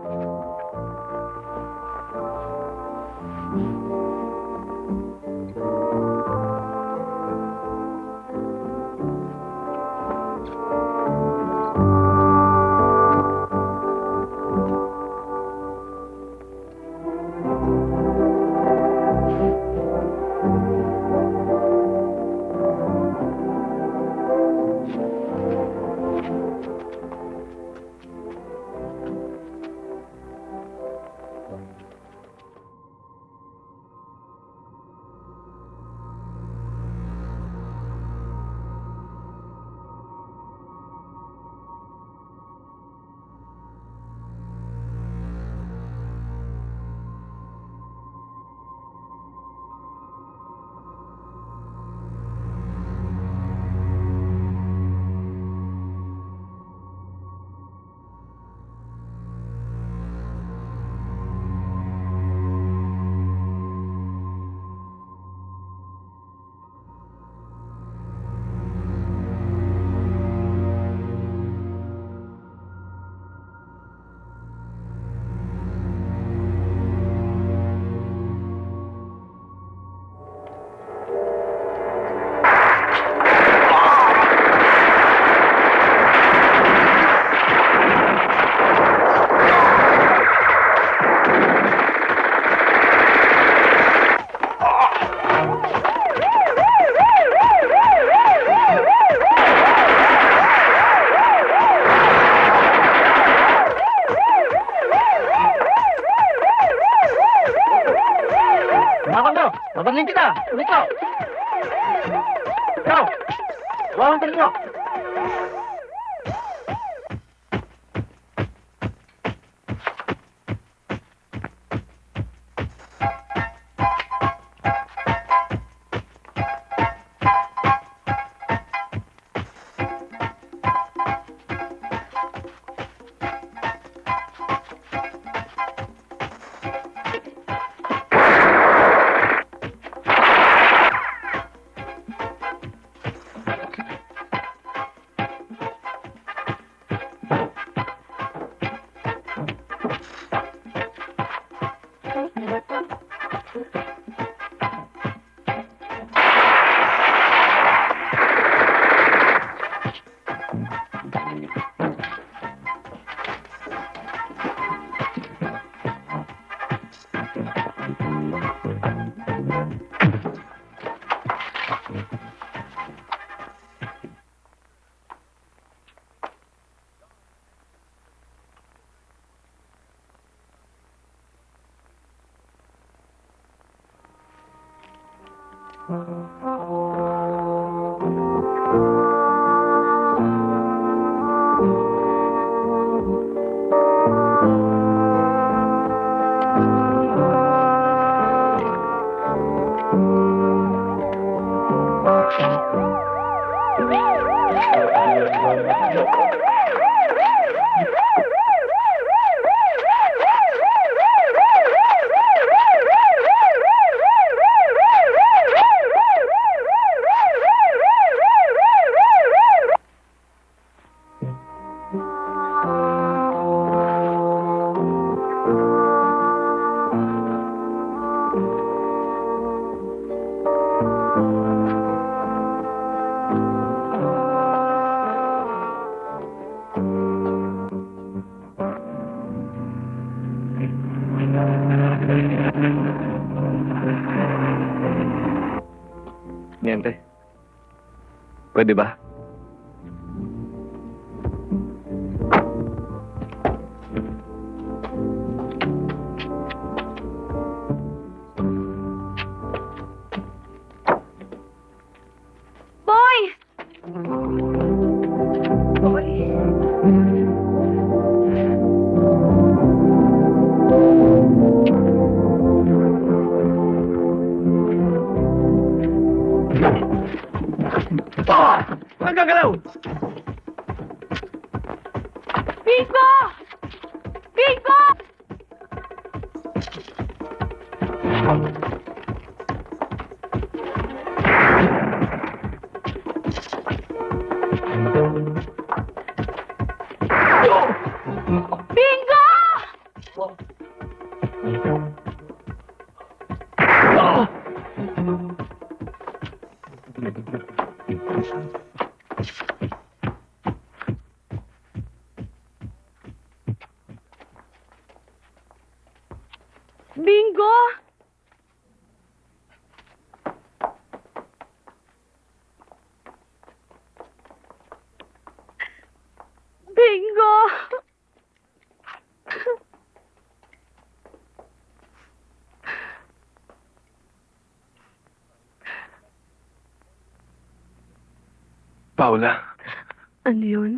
Babaling kita! Dito! Ikaw! Huwag ang nyo! Niente. Pwede ba? Boy! Ang gagalaw! Bingo! Bingo! Bingo! Bingo! Bingo! Paula, Ano yun?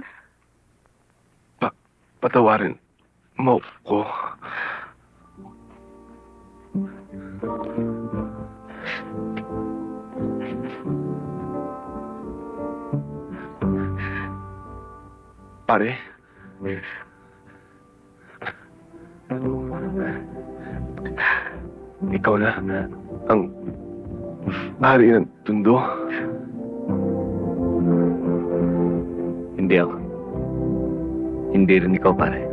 patawarin mo ko. Pare. Ikaw na ang hari ng tundo. Hindi ako. Hindi rin ikaw, pare.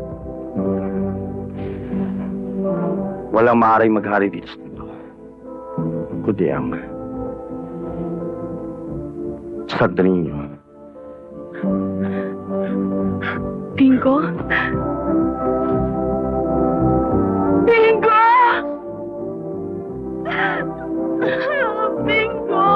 Walang maaaring maghari dito sa mundo. Kundi ang Sandrinho. Bingo? Bingo! Bingo!